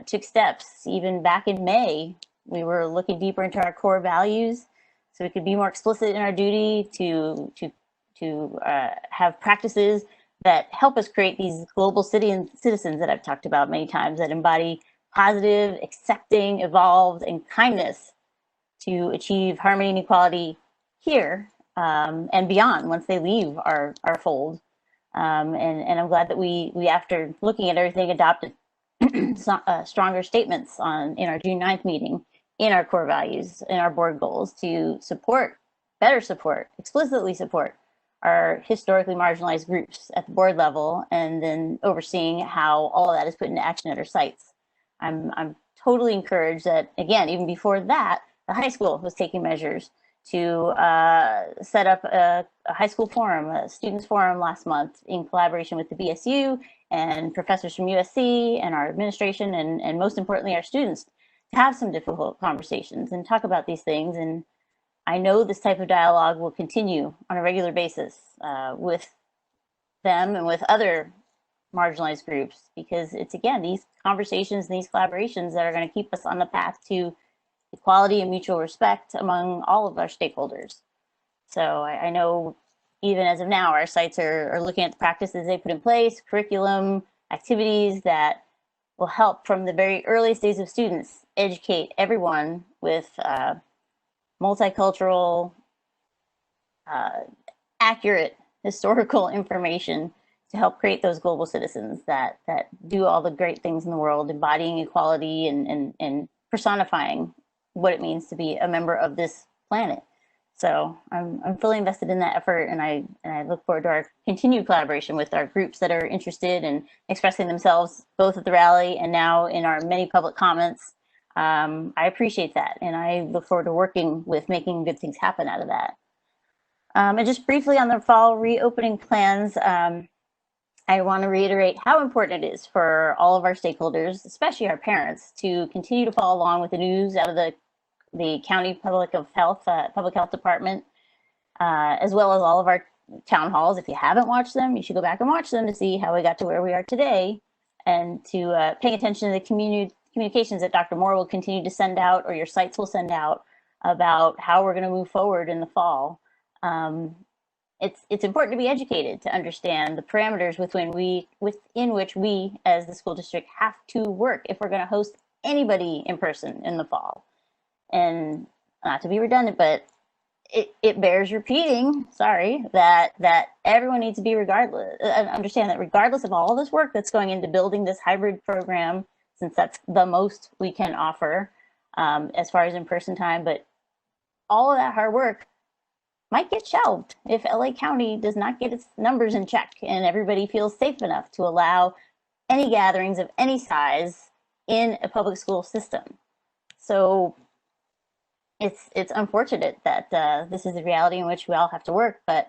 took steps. Even back in May, we were looking deeper into our core values so we could be more explicit in our duty to have practices that help us create these global citizens that I've talked about many times, that embody positive, accepting, evolved, and kindness to achieve harmony and equality here and beyond once they leave our fold. And I'm glad that we after looking at everything, adopted stronger statements in our June 9th meeting, in our core values, in our board goals, to explicitly support our historically marginalized groups at the board level, and then overseeing how all of that is put into action at our sites. I'm totally encouraged that, again, even before that, the high school was taking measures to set up a high school forum, a students forum last month, in collaboration with the BSU and professors from USC and our administration, and most importantly, our students, to have some difficult conversations and talk about these things. And I know this type of dialogue will continue on a regular basis with them and with other marginalized groups, because it's, again, these conversations and these collaborations that are going to keep us on the path to equality and mutual respect among all of our stakeholders. So I know even as of now, our sites are looking at the practices they put in place, curriculum, activities that will help from the very earliest days of students educate everyone with multicultural, accurate historical information to help create those global citizens that do all the great things in the world, embodying equality and personifying what it means to be a member of this planet. So I'm fully invested in that effort, and I look forward to our continued collaboration with our groups that are interested in expressing themselves, both at the rally and now in our many public comments. I appreciate that, and I look forward to working with making good things happen out of that. And just briefly on the fall reopening plans, I want to reiterate how important it is for all of our stakeholders, especially our parents, to continue to follow along with the news out of the county public health department, as well as all of our town halls. If you haven't watched them, you should go back and watch them to see how we got to where we are today, and to pay attention to the communications that Dr. Moore will continue to send out, or your sites will send out, about how we're going to move forward in the fall. It's important to be educated to understand the parameters within which we as the school district have to work if we're going to host anybody in person in the fall. And not to be redundant, but it bears repeating, sorry, that everyone needs to be understand that regardless of all this work that's going into building this hybrid program, since that's the most we can offer as far as in-person time, but all of that hard work might get shelved if LA County does not get its numbers in check and everybody feels safe enough to allow any gatherings of any size in a public school system. So it's unfortunate that this is the reality in which we all have to work, but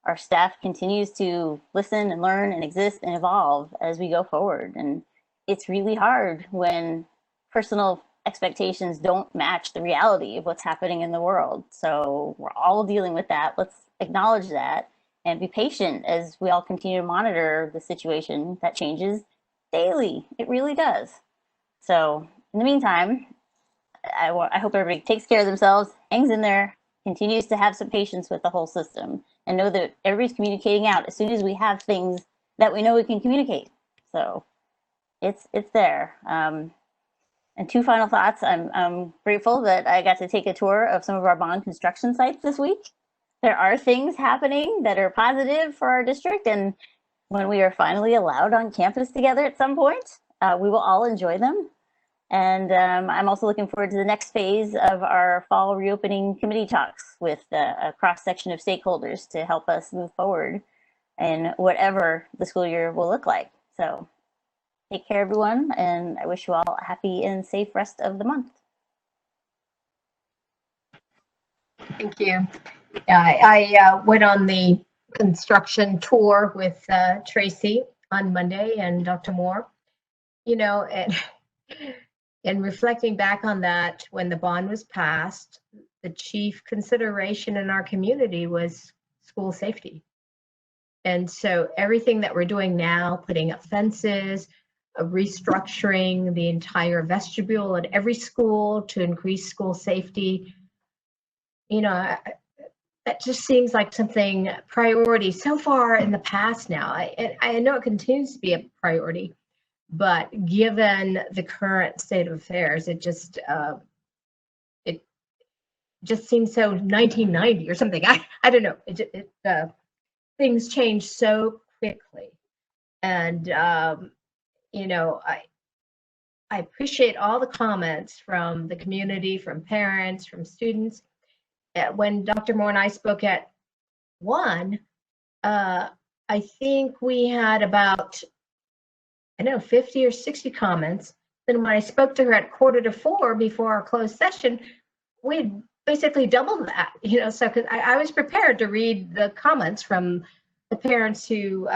our staff continues to listen and learn and exist and evolve as we go forward. And it's really hard when personal expectations don't match the reality of what's happening in the world. So we're all dealing with that. Let's acknowledge that and be patient as we all continue to monitor the situation that changes daily. It really does. So in the meantime, I hope everybody takes care of themselves, hangs in there, continues to have some patience with the whole system, and know that everybody's communicating out as soon as we have things that we know we can communicate. So it's there. And two final thoughts. I'm grateful that I got to take a tour of some of our bond construction sites this week. There are things happening that are positive for our district, and when we are finally allowed on campus together at some point, we will all enjoy them. And I'm also looking forward to the next phase of our fall reopening committee talks with a cross-section of stakeholders to help us move forward in whatever the school year will look like. So take care, everyone, and I wish you all a happy and safe rest of the month. Thank you. I went on the construction tour with Tracy on Monday and Dr. Moore. You know, and reflecting back on that, when the bond was passed, the chief consideration in our community was school safety. And so everything that we're doing now, putting up fences, restructuring the entire vestibule at every school to increase school safety, you know, that just seems like something priority so far in the past now. I know it continues to be a priority, but given the current state of affairs, it just seems so 1990 or something. I don't know. Things change so quickly. And, you know, I appreciate all the comments from the community, from parents, from students. When Dr. Moore and I spoke at 1, I think we had about, I don't know, 50 or 60 comments. Then when I spoke to her at 3:45 before our closed session, we basically doubled that, you know, so 'cause I was prepared to read the comments from the parents who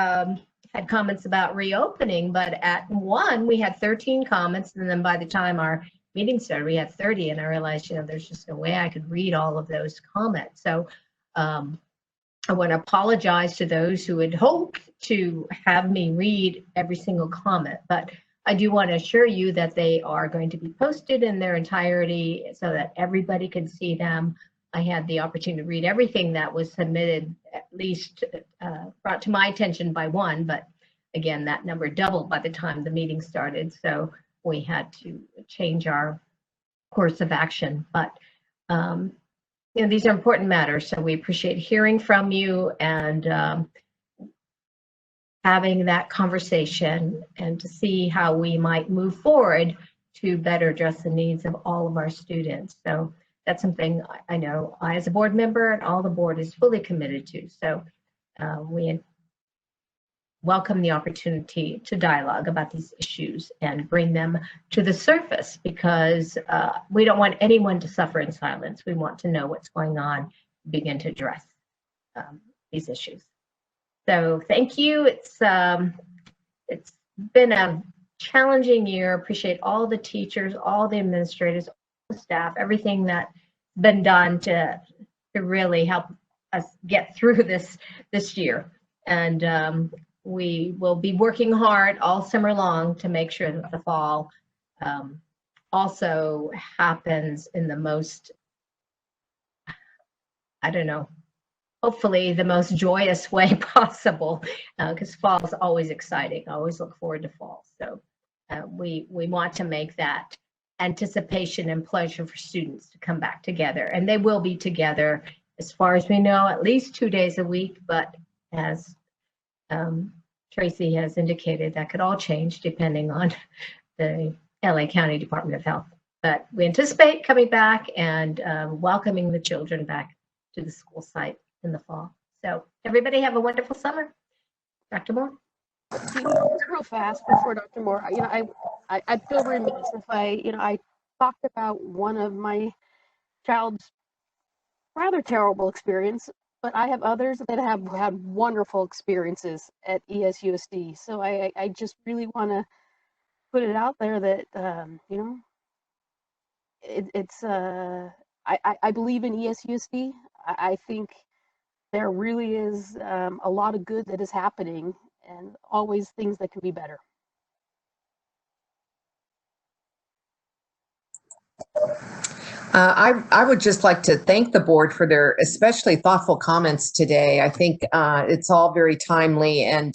had comments about reopening, but at 1, we had 13 comments, and then by the time our meeting started, we had 30, and I realized, you know, there's just no way I could read all of those comments. So I want to apologize to those who had hoped to have me read every single comment, but I do want to assure you that they are going to be posted in their entirety so that everybody can see them. I had the opportunity to read everything that was submitted, at least brought to my attention by 1, but again, that number doubled by the time the meeting started, so we had to change our course of action. But you know, these are important matters, so we appreciate hearing from you and having that conversation and to see how we might move forward to better address the needs of all of our students. So that's something I know I, as a board member, and all the board is fully committed to. So we welcome the opportunity to dialogue about these issues and bring them to the surface, because we don't want anyone to suffer in silence. We want to know what's going on, begin to address these issues. So thank you. It's been a challenging year. Appreciate all the teachers, all the administrators, all the staff, everything that's been done to really help us get through this year. And we will be working hard all summer long to make sure that the fall also happens in the most, I don't know, hopefully the most joyous way possible, because fall is always exciting. I always look forward to fall. So we want to make that anticipation and pleasure for students to come back together. And they will be together, as far as we know, at least 2 days a week. But as Tracy has indicated, that could all change depending on the LA County Department of Health. But we anticipate coming back and welcoming the children back to the school site in the fall. So everybody have a wonderful summer. Dr. Moore? Real fast before Dr. Moore, you know, I'd feel remiss if I talked about one of my child's rather terrible experience, but I have others that have had wonderful experiences at ESUSD. So I just really want to put it out there that, you know, I believe in ESUSD. I think there really is a lot of good that is happening, and always things that can be better. I would just like to thank the board for their especially thoughtful comments today. I think it's all very timely, and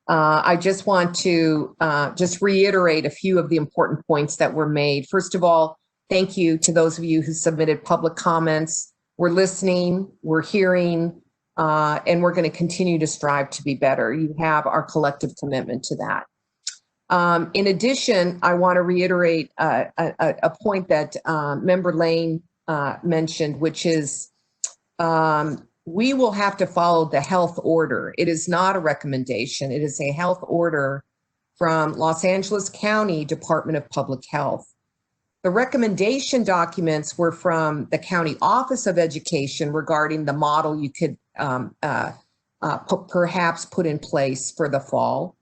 I just want to just reiterate a few of the important points that were made. First of all, thank you to those of you who submitted public comments. We're listening, we're hearing, and we're going to continue to strive to be better. You have our collective commitment to that. In addition, I want to reiterate a point that Member Lane mentioned, which is we will have to follow the health order. It is not a recommendation. It is a health order from Los Angeles County Department of Public Health. The recommendation documents were from the County Office of Education regarding the model you could perhaps put in place for the fall.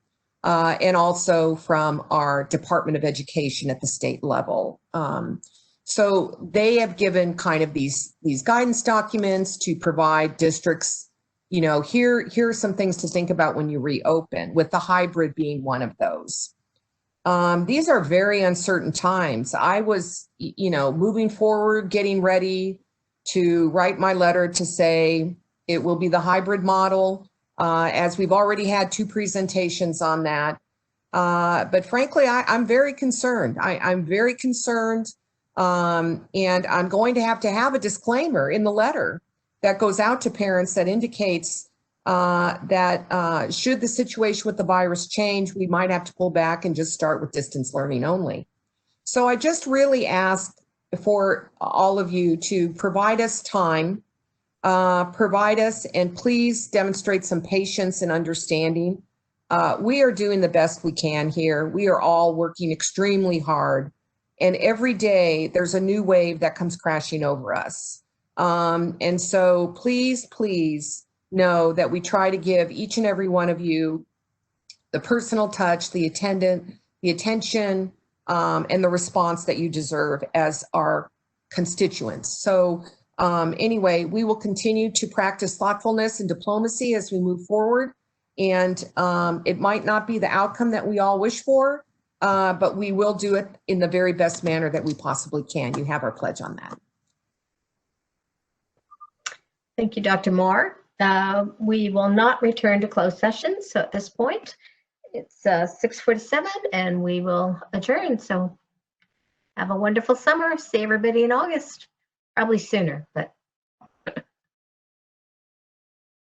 And also from our Department of Education at the state level. So they have given kind of these guidance documents to provide districts, you know, here are some things to think about when you reopen, with the hybrid being one of those. These are very uncertain times. I was, you know, moving forward, getting ready to write my letter to say it will be the hybrid model. As we've already had 2 presentations on that. But frankly, I'm very concerned. I'm very concerned. And I'm going to have a disclaimer in the letter that goes out to parents that indicates that should the situation with the virus change, we might have to pull back and just start with distance learning only. So I just really ask for all of you to provide us time, and please demonstrate some patience and understanding. We are doing the best we can here. We are all working extremely hard. And every day there's a new wave that comes crashing over us. And so please, please know that we try to give each and every one of you the personal touch, the attention, and the response that you deserve as our constituents. So anyway, we will continue to practice thoughtfulness and diplomacy as we move forward. And it might not be the outcome that we all wish for, but we will do it in the very best manner that we possibly can. You have our pledge on that. Thank you, Dr. Moore. We will not return to closed session. So at this point, it's 6:47 and we will adjourn. So have a wonderful summer. See everybody in August, probably sooner, but